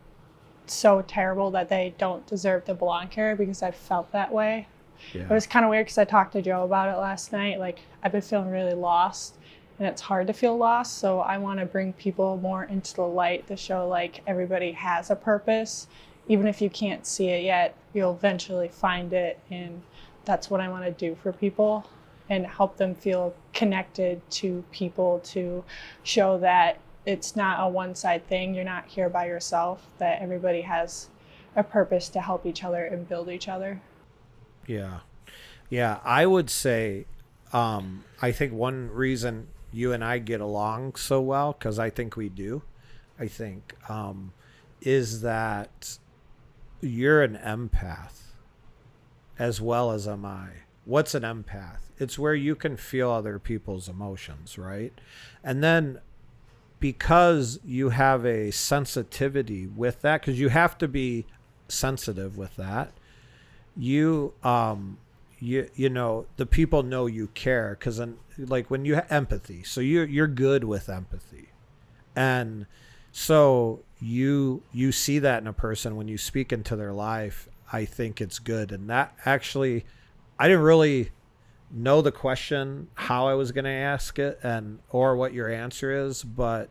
so terrible that they don't deserve to belong here, because I felt that way. It was kind of weird because I talked to Joe about it last night. Like, I've been feeling really lost, and it's hard to feel lost. So I want to bring people more into the light to show like everybody has a purpose. Even if you can't see it yet, you'll eventually find it. And that's what I want to do for people, and help them feel connected to people, to show that it's not a one-side thing. You're not here by yourself, that everybody has a purpose to help each other and build each other. Yeah. Yeah, I would say I think one reason you and I get along so well, because I think we do, I think, is that you're an empath as well as am I. What's an empath? It's where you can feel other people's emotions, right? And then because you have a sensitivity with that, because you have to be sensitive with that, you know, the people know you care, because like when you have empathy, so you're good with empathy, and so you see that in a person when you speak into their life. I think it's good. And that actually, I didn't really know the question how I was going to ask it or what your answer is, but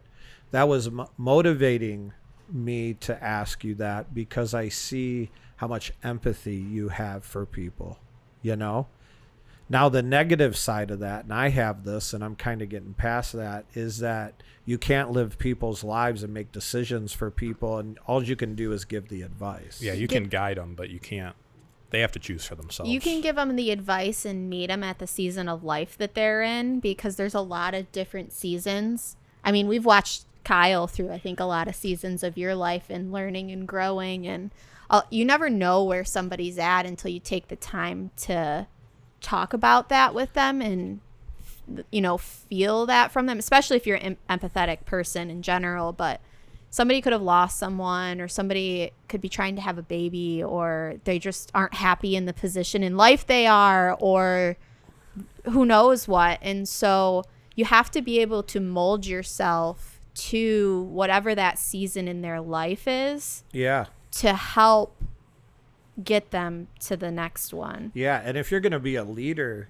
that was motivating me to ask you that, because I see how much empathy you have for people, you know? Now, the negative side of that, and I have this, and I'm kind of getting past that, is that you can't live people's lives and make decisions for people, and all you can do is give the advice. Yeah, you can guide them, but you can't. They have to choose for themselves. You can give them the advice and meet them at the season of life that they're in, because there's a lot of different seasons. I mean, we've watched Kyle through, I think, a lot of seasons of your life and learning and growing, and you never know where somebody's at until you take the time to talk about that with them and, you know, feel that from them, especially if you're an empathetic person in general. But somebody could have lost someone, or somebody could be trying to have a baby, or they just aren't happy in the position in life they are, or who knows what. And so you have to be able to mold yourself to whatever that season in their life is. Yeah. To help get them to the next one. Yeah, and if you're going to be a leader,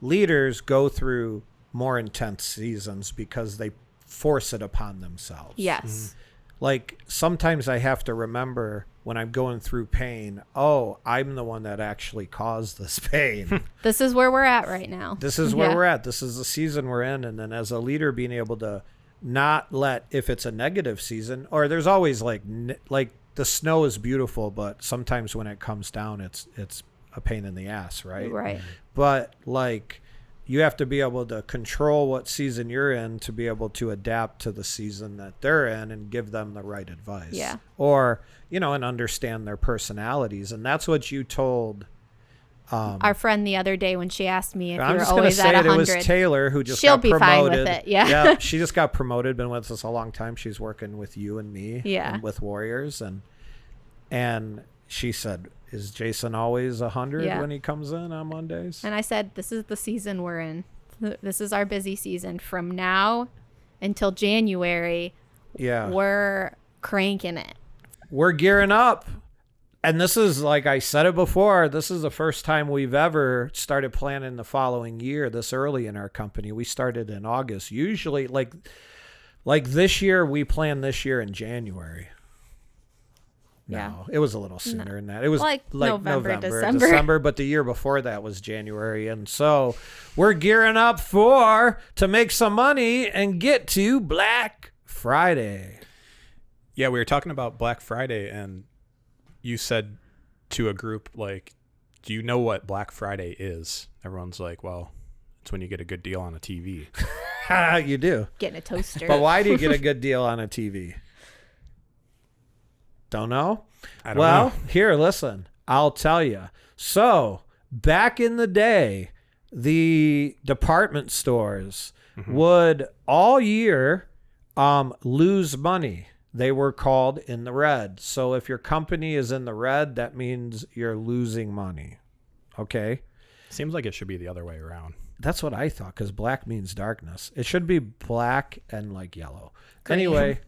leaders go through more intense seasons because they force it upon themselves. Yes. Mm-hmm. Like, sometimes I have to remember when I'm going through pain, oh, I'm the one that actually caused this pain. This is where we're at right now. This is where we're at. This is the season we're in. And then as a leader, being able to not let, if it's a negative season, or there's always like the snow is beautiful, but sometimes when it comes down, it's a pain in the ass, right? Right. But like, you have to be able to control what season you're in to be able to adapt to the season that they're in and give them the right advice. Yeah. Or, you know, and understand their personalities. And that's what you told our friend the other day when she asked me if I'm you're just going to always say at it. 100. It was Taylor who just She'll got be promoted. fine with it. Yeah. She just got promoted. Been with us a long time. She's working with you and me. Yeah. And with Warriors, and she said, "Is Jason always 100 when he comes in on Mondays?" And I said, "This is the season we're in. This is our busy season. From now until January, Yeah, we're cranking it." we're gearing up And this is, like I said it before, this is the first time we've ever started planning the following year this early in our company. We started in August. Usually, like this year, we planned this year in January. Yeah. No, it was a little sooner than that. It was Like November, December. December, but the year before that was January. And so we're gearing up to make some money and get to Black Friday. Yeah, we were talking about Black Friday, and you said to a group, like, do you know what Black Friday is? Everyone's like, well, it's when you get a good deal on a TV. You do. Getting a toaster. But why do you get a good deal on a TV? Don't know? I don't Well, know. here, listen. I'll tell you. So, back in the day, the department stores would all year lose money. They were called in the red. So if your company is in the red, that means you're losing money. Okay? Seems like it should be the other way around. That's what I thought, because black means darkness. It should be black and like yellow. Green. Anyway,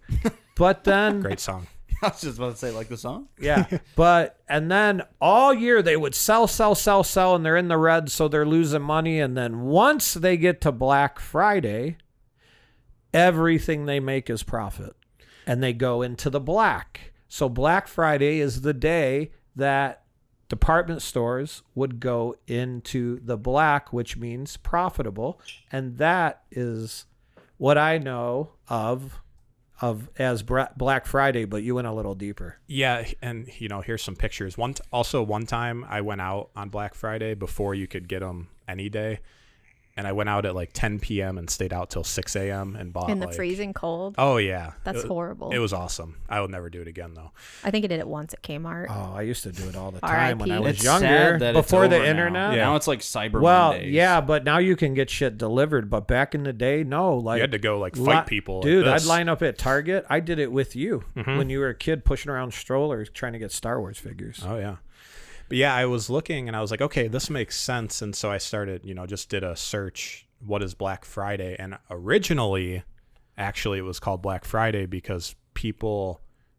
but then... Great song. I was just about to say, like the song? Yeah. And then all year they would sell, and they're in the red, so they're losing money. And then once they get to Black Friday, everything they make is profit. And they go into the black. So Black Friday is the day that department stores would go into the black, which means profitable. And that is what I know of as Black Friday, but you went a little deeper. Yeah, and here's some pictures. One time I went out on Black Friday before you could get them any day, and I went out at like 10 p.m. and stayed out till 6 a.m. and bought in the freezing cold. Oh yeah, That's horrible. It was awesome. I would never do it again though. I think I did it once at Kmart. Oh, I used to do it all the time when I R.I.P. was It's younger, sad that before it's the over now. internet. Yeah. Now it's like Cyber Well, Mondays. yeah, but now you can get shit delivered. But back in the day, no. Like You had to go like fight people. Dude, like I'd this. line up at Target. I did it with you when you were a kid pushing around strollers trying to get Star Wars figures. Oh yeah. But yeah, I was looking and I was like, okay, this makes sense. And so I started, just did a search. What is Black Friday? And originally, actually, it was called Black Friday because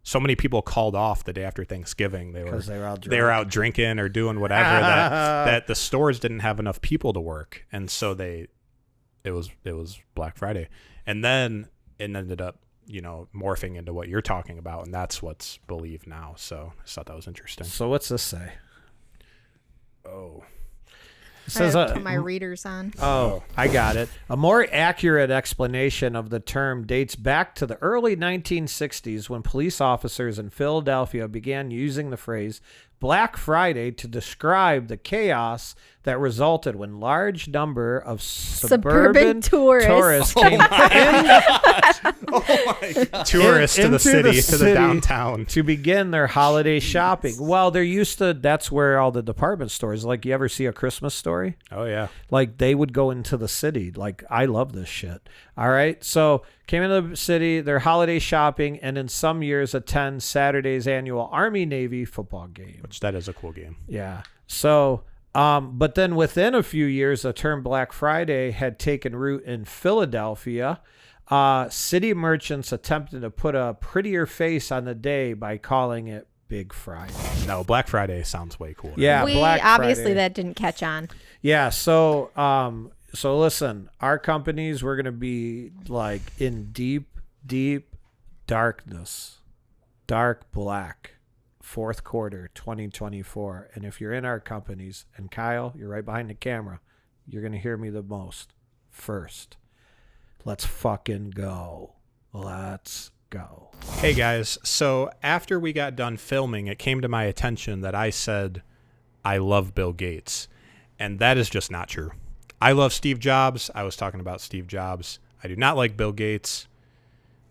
so many people called off the day after Thanksgiving. They were out drinking or doing whatever that the stores didn't have enough people to work, and so it was Black Friday, and then it ended up morphing into what you're talking about, and that's what's believed now. So I thought that was interesting. So what's this say? Oh. It I says, have to put my readers on. Oh, I got it. A more accurate explanation of the term dates back to the early 1960s when police officers in Philadelphia began using the phrase Black Friday to describe the chaos that resulted when large number of suburban tourists came Tourists to the into city, to the downtown. to begin their holiday shopping. Well, they're used to, that's where all the department stores, like you ever see A Christmas Story? Oh yeah. Like they would go into the city. Like I love this shit. All right. So came into the city, their holiday shopping, and in some years attend Saturday's annual Army-Navy football game. Which that is a cool game. Yeah. So, but then within a few years, the term Black Friday had taken root in Philadelphia. City merchants attempted to put a prettier face on the day by calling it Big Friday. No, Black Friday sounds way cooler. Yeah, Black Obviously Friday. that didn't catch on. Yeah, so listen, our companies, we're gonna be like in deep darkness, dark black, fourth quarter 2024. And if you're in our companies, and Kyle, you're right behind the camera, you're gonna hear me the most first. Let's fucking go. Let's go. Hey guys, so after we got done filming, it came to my attention that I said I love Bill Gates, and that is just not true. I love Steve Jobs. I was talking about Steve Jobs. I do not like Bill Gates,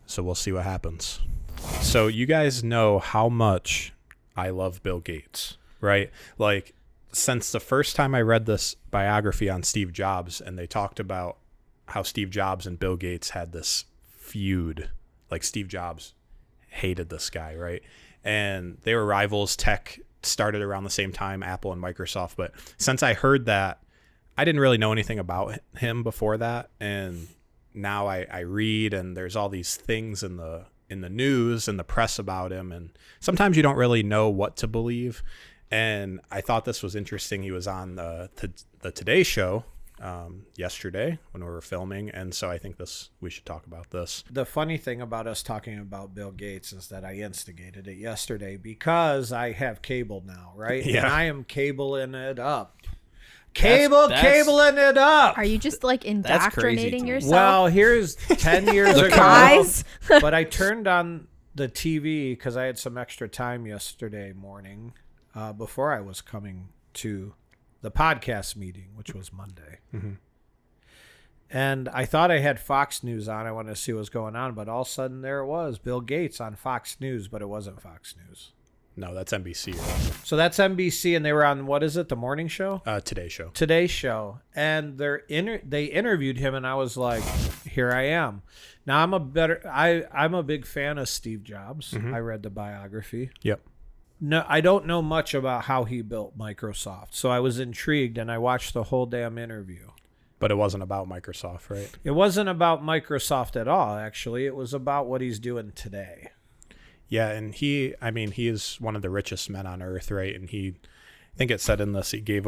so we'll see what happens. So you guys know how much I love Bill Gates, right? Like, since the first time I read this biography on Steve Jobs, and they talked about how Steve Jobs and Bill Gates had this feud. Like, Steve Jobs hated this guy, right? And they were rivals. Tech started around the same time, Apple and Microsoft. But since I heard that, I didn't really know anything about him before that. And now I read, and there's all these things in the in the news and the press about him, and sometimes you don't really know what to believe. And I thought this was interesting. He was on the Today Show yesterday when we were filming, and so I think we should talk about this. The funny thing about us talking about Bill Gates is that I instigated it yesterday because I have cable now, right? Yeah. And I am cabling it up. That's- Cabling it up. Are you just like crazy indoctrinating to me. yourself? Well, here's 10 years ago. Guys. But I turned on the TV because I had some extra time yesterday morning before I was coming to the podcast meeting, which was Monday. Mm-hmm. And I thought I had Fox News on. I wanted to see what was going on. But all of a sudden, there it was, Bill Gates on Fox News, but it wasn't Fox News. No, that's NBC. Right? So that's NBC, and they were on, what is it, the morning show? Today Show. Today Show. And they interviewed him, and I was like, here I am. Now, I'm a big fan of Steve Jobs. Mm-hmm. I read the biography. Yep. No, I don't know much about how he built Microsoft. So I was intrigued, and I watched the whole damn interview. But it wasn't about Microsoft, right? It wasn't about Microsoft at all, actually. It was about what he's doing today. Yeah, and he is one of the richest men on earth, right? And I think it said in this, he's given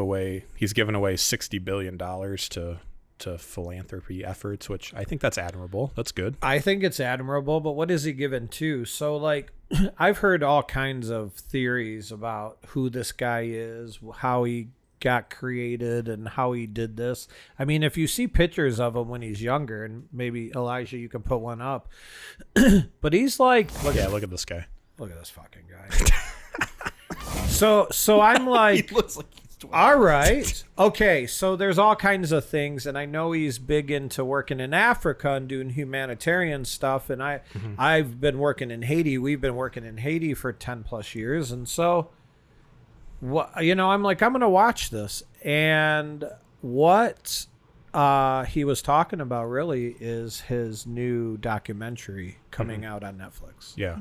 away $60 billion to philanthropy efforts, which I think that's admirable. That's good. I think it's admirable, but what is he given to? So, like, I've heard all kinds of theories about who this guy is, how he got created, and how he did this. I mean, if you see pictures of him when he's younger, and maybe Elijah, you can put one up, but he's like, Look at this guy. look at this fucking guy. So I'm like, He looks like he's 12. all right. Okay, so there's all kinds of things, and I know he's big into working in Africa and doing humanitarian stuff, and I've been working in Haiti. We've been working in Haiti for 10 plus years, and so I'm like, I'm going to watch this. And what he was talking about really is his new documentary coming out on Netflix. Yeah.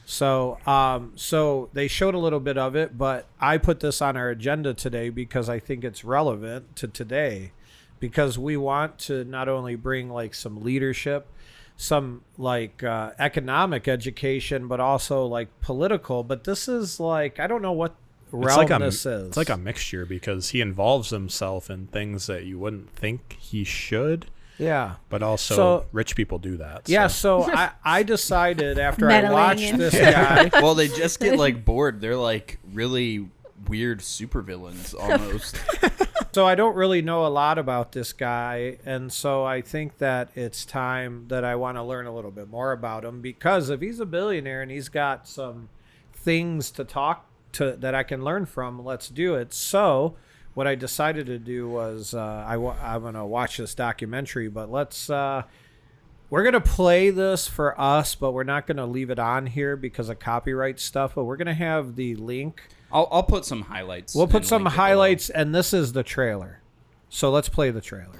So they showed a little bit of it, but I put this on our agenda today because I think it's relevant to today, because we want to not only bring like some leadership, some like economic education, but also like political. But this is like, I don't know what realm this is. It's like a mixture, because he involves himself in things that you wouldn't think he should. Yeah. But also, So- rich people do that. Yeah, so. so I decided after I Meddling watched in this shit. guy. Well, they just get like bored. They're like really weird supervillains almost. So I don't really know a lot about this guy, and so I think that it's time that I want to learn a little bit more about him, because if he's a billionaire and he's got some things to talk to that I can learn from, let's do it. So what I decided to do was I'm going to watch this documentary, but we're going to play this for us, but we're not going to leave it on here because of copyright stuff, but we're going to have the link. I'll put some highlights. We'll put and some link it below. highlights, and this is the trailer. So let's play the trailer.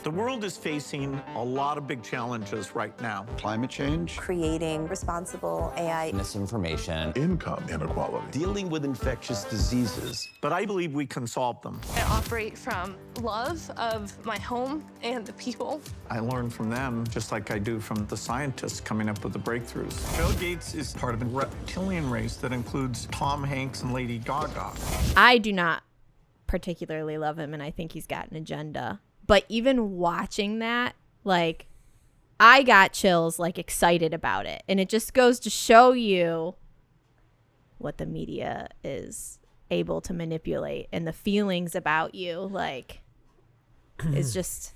The world is facing a lot of big challenges right now. Climate change, Creating responsible AI. misinformation, income inequality, dealing with infectious diseases. But I believe we can solve them. I operate from love of my home and the people. I learn from them just like I do from the scientists coming up with the breakthroughs. Bill Gates is part of a reptilian race that includes Tom Hanks and Lady Gaga. I do not particularly love him, and I think he's got an agenda. But even watching that, like, I got chills, like, excited about it. And it just goes to show you what the media is able to manipulate, and the feelings about you, like, is just,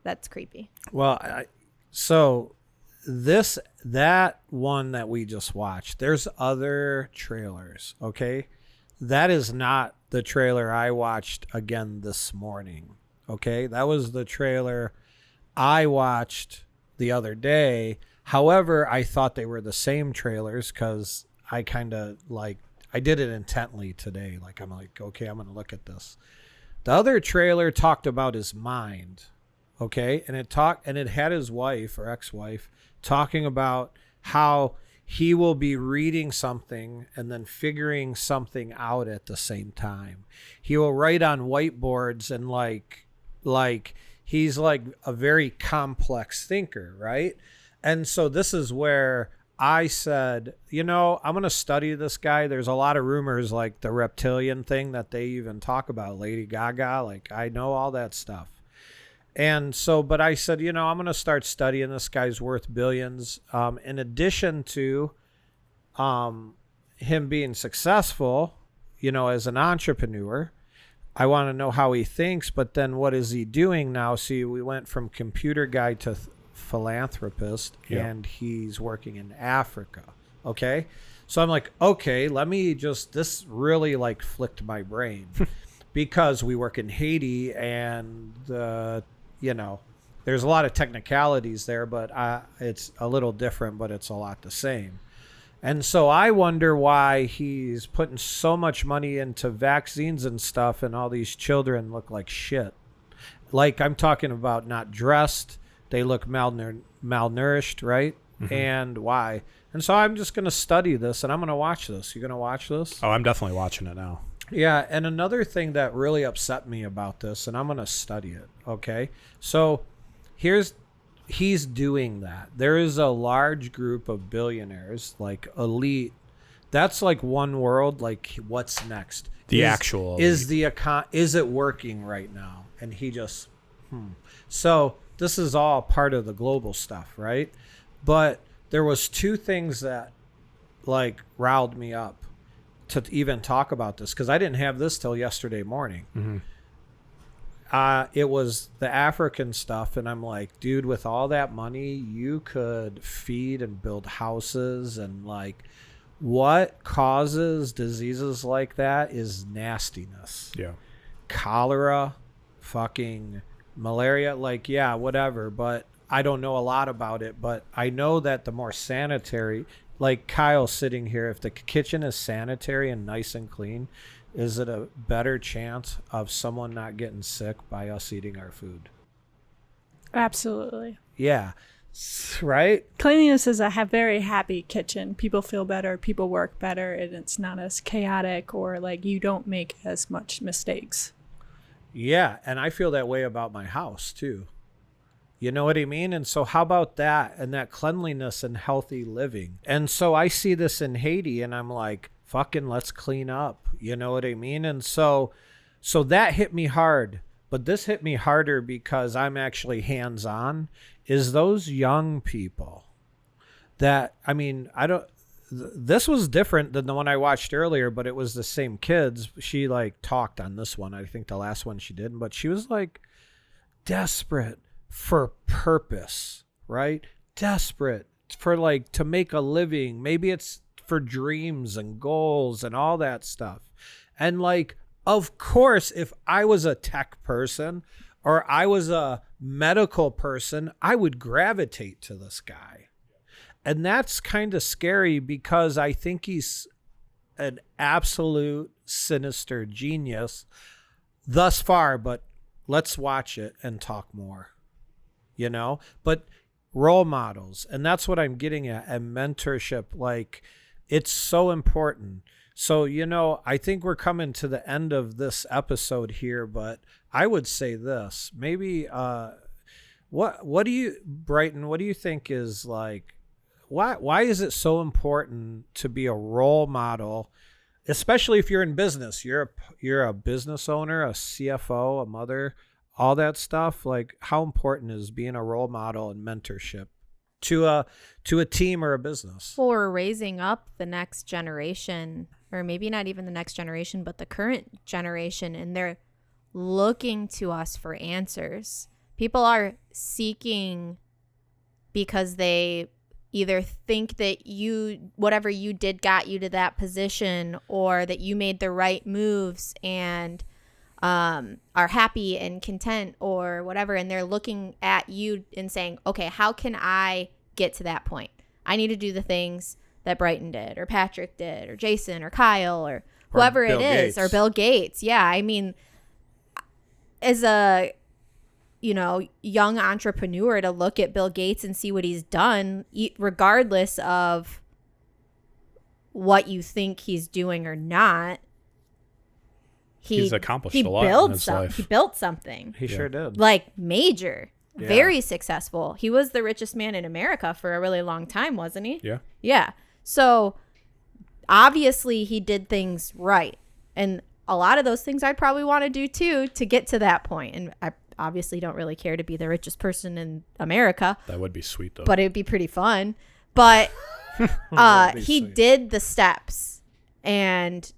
that's creepy. Well, so that one that we just watched, there's other trailers, okay? That is not the trailer I watched again this morning, okay? That was the trailer I watched the other day. However, I thought they were the same trailers because I kind of like, I did it intently today. Like, I'm like, okay, I'm going to look at this. The other trailer talked about his mind, okay? And it had his wife or ex-wife talking about how he will be reading something and then figuring something out at the same time. He will write on whiteboards, and like he's like a very complex thinker, right? And so this is where I said, I'm going to study this guy. There's a lot of rumors like the reptilian thing that they even talk about, Lady Gaga. Like, I know all that stuff. And so, but I said, I'm going to start studying this guy's worth billions. In addition to him being successful, as an entrepreneur, I want to know how he thinks, but then what is he doing now? See, we went from computer guy to philanthropist, and he's working in Africa. Okay. So I'm like, okay, this really like flicked my brain because we work in Haiti and, there's a lot of technicalities there, but it's a little different, but it's a lot the same. And so I wonder why he's putting so much money into vaccines and stuff, and all these children look like shit. Like, I'm talking about not dressed. They look malnourished, right? Mm-hmm. And why? And so I'm just going to study this, and I'm going to watch this. You going to watch this? Oh, I'm definitely watching it now. Yeah, and another thing that really upset me about this, and I'm going to study it, okay? So he's doing that. There is a large group of billionaires, like elite. That's like one world. Like, what's next? Is it working right now? And he just, So this is all part of the global stuff, right? But there was two things that like riled me up to even talk about this, because I didn't have this till yesterday morning. Mm-hmm. It was the African stuff, and I'm like, dude, with all that money, you could feed and build houses, and like, what causes diseases like that is nastiness. Yeah. Cholera, fucking malaria, like, yeah, whatever, but I don't know a lot about it, but I know that the more sanitary, like Kyle sitting here, if the kitchen is sanitary and nice and clean, is it a better chance of someone not getting sick by us eating our food? Absolutely. Yeah. Right? Cleanliness is a very happy kitchen. People feel better, people work better, and it's not as chaotic, or like you don't make as much mistakes. Yeah, and I feel that way about my house too. You know what I mean? And so how about that, and that cleanliness and healthy living? And so I see this in Haiti, and I'm like, fucking let's clean up. You know what I mean? And so that hit me hard. But this hit me harder because I'm actually hands-on, is those young people that, I mean, this was different than the one I watched earlier, but it was the same kids. She like talked on this one. I think the last one she didn't, but she was like desperate for purpose, right? Desperate for like to make a living. Maybe it's for dreams and goals and all that stuff. And like, of course, if I was a tech person or I was a medical person, I would gravitate to this guy. And that's kind of scary because I think he's an absolute sinister genius thus far, but let's watch it and talk more, but role models. And that's what I'm getting at, and mentorship. Like, it's so important. So, I think we're coming to the end of this episode here, but I would say this, maybe, what do you, Brighton, what do you think is like, why is it so important to be a role model, especially if you're in business? You're a business owner, a CFO, a mother, all that stuff. Like, how important is being a role model and mentorship to a team or a business? Well, we're raising up the next generation, or maybe not even the next generation, but the current generation, and they're looking to us for answers. People are seeking because they either think that whatever you did got you to that position, or that you made the right moves and are happy and content or whatever. And they're looking at you and saying, okay, how can I get to that point? I need to do the things that Brighton did, or Patrick did, or Jason, or Kyle, or whoever it is, or Bill Gates. Yeah. I mean, as a, young entrepreneur, to look at Bill Gates and see what he's done, regardless of what you think he's doing or not, he's accomplished a lot in his life. He built something. He sure did. Like, major. very successful. He was the richest man in America for a really long time, wasn't he? Yeah. Yeah. So obviously he did things right. And a lot of those things I'd probably want to do too to get to that point. And I obviously don't really care to be the richest person in America. That would be sweet though. But it'd be pretty fun. But he did the steps, and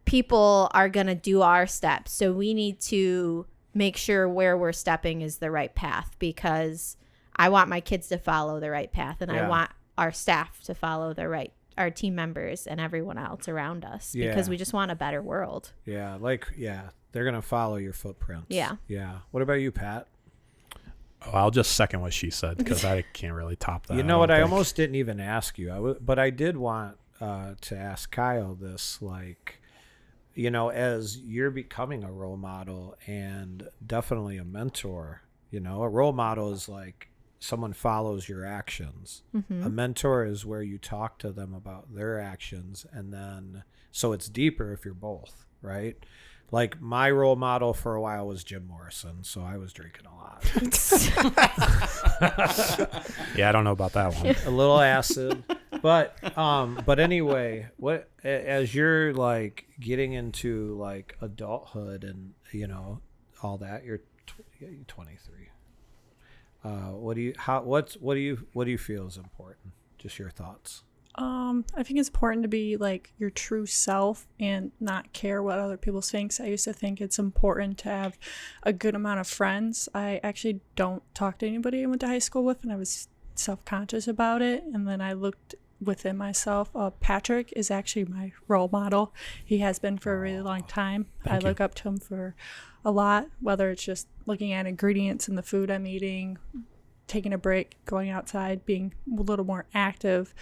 people are going to do our steps. So we need to make sure where we're stepping is the right path, because I want my kids to follow the right path, and I want our staff to follow our team members and everyone else around us, because we just want a better world. Yeah. They're going to follow your footprints. Yeah. Yeah. What about you, Pat? Oh, I'll just second what she said, because I can't really top that. You know what? I almost didn't even ask you. But I did want to ask Kyle this, like, you know, as you're becoming a role model and definitely a mentor, you know, a role model is like someone follows your actions. A mentor is where you talk to them about their actions, and then so it's deeper if you're both, right? Like my role model for a while was Jim Morrison, so I was drinking a lot. Yeah, I don't know about that one. A little acid. But anyway, what as you're like getting into like adulthood and, you know, all that, you're 23. What do you feel is important? Just your thoughts. I think it's important to be like your true self and not care what other people think. I used to think it's important to have a good amount of friends. I actually don't talk to anybody I went to high school with, and I was self-conscious about it. And then I looked within myself. Patrick is actually my role model. He has been for a really long time. I look up to him for a lot, whether it's just looking at ingredients in the food I'm eating, taking a break, going outside, being a little more active.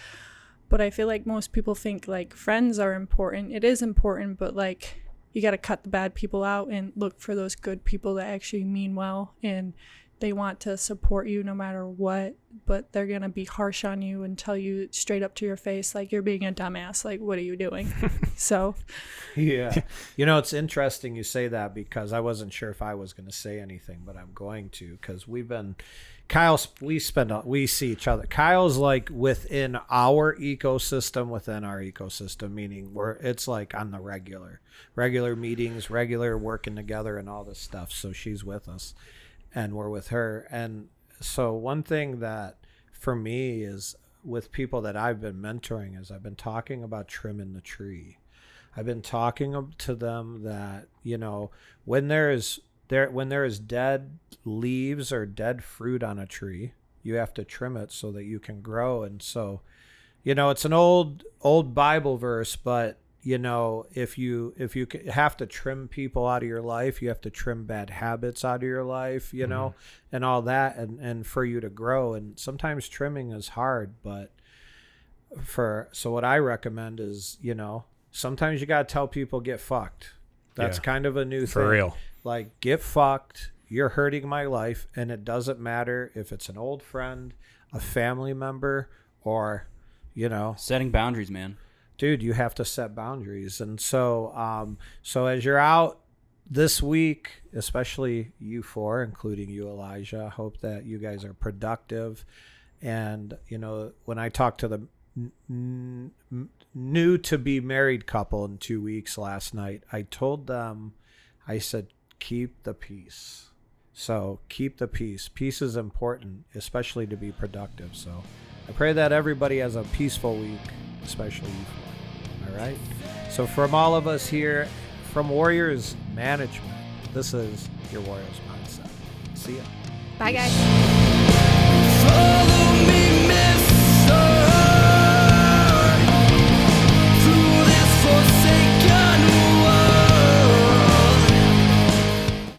But I feel like most people think like friends are important. It is important, but like you got to cut the bad people out and look for those good people that actually mean well, and they want to support you no matter what, but they're going to be harsh on you and tell you straight up to your face, like, you're being a dumbass. Like, what are you doing? So, yeah. You know, it's interesting you say that, because I wasn't sure if I was going to say anything, but I'm going to, because we see each other. Kyle's like within our ecosystem, meaning it's like on the regular meetings, regular working together and all this stuff. So she's with us and we're with her. And so one thing that for me is with people that I've been mentoring is I've been talking about trimming the tree. I've been talking to them that, you know, when there is dead leaves or dead fruit on a tree, you have to trim it so that you can grow. And so, you know, it's an old Bible verse, but you know, if you have to trim people out of your life, you have to trim bad habits out of your life, you know, and all that, and for you to grow. And sometimes trimming is hard, but so what I recommend is, you know, sometimes you got to tell people get fucked. That's kind of a new thing. For real. Like, get fucked. You're hurting my life. And it doesn't matter if it's an old friend, a family member, or, you know. Setting boundaries, man. Dude, you have to set boundaries. And so so as you're out this week, especially you four, including you, Elijah, I hope that you guys are productive. And, you know, when I talked to the new to be married couple in 2 weeks last night, I told them, I said, keep the peace. So keep the peace. Peace is important, especially to be productive. So I pray that everybody has a peaceful week, especially you four. All right. So from all of us here, from Warriors Management, this is your Warriors Mindset. See ya. Bye, guys.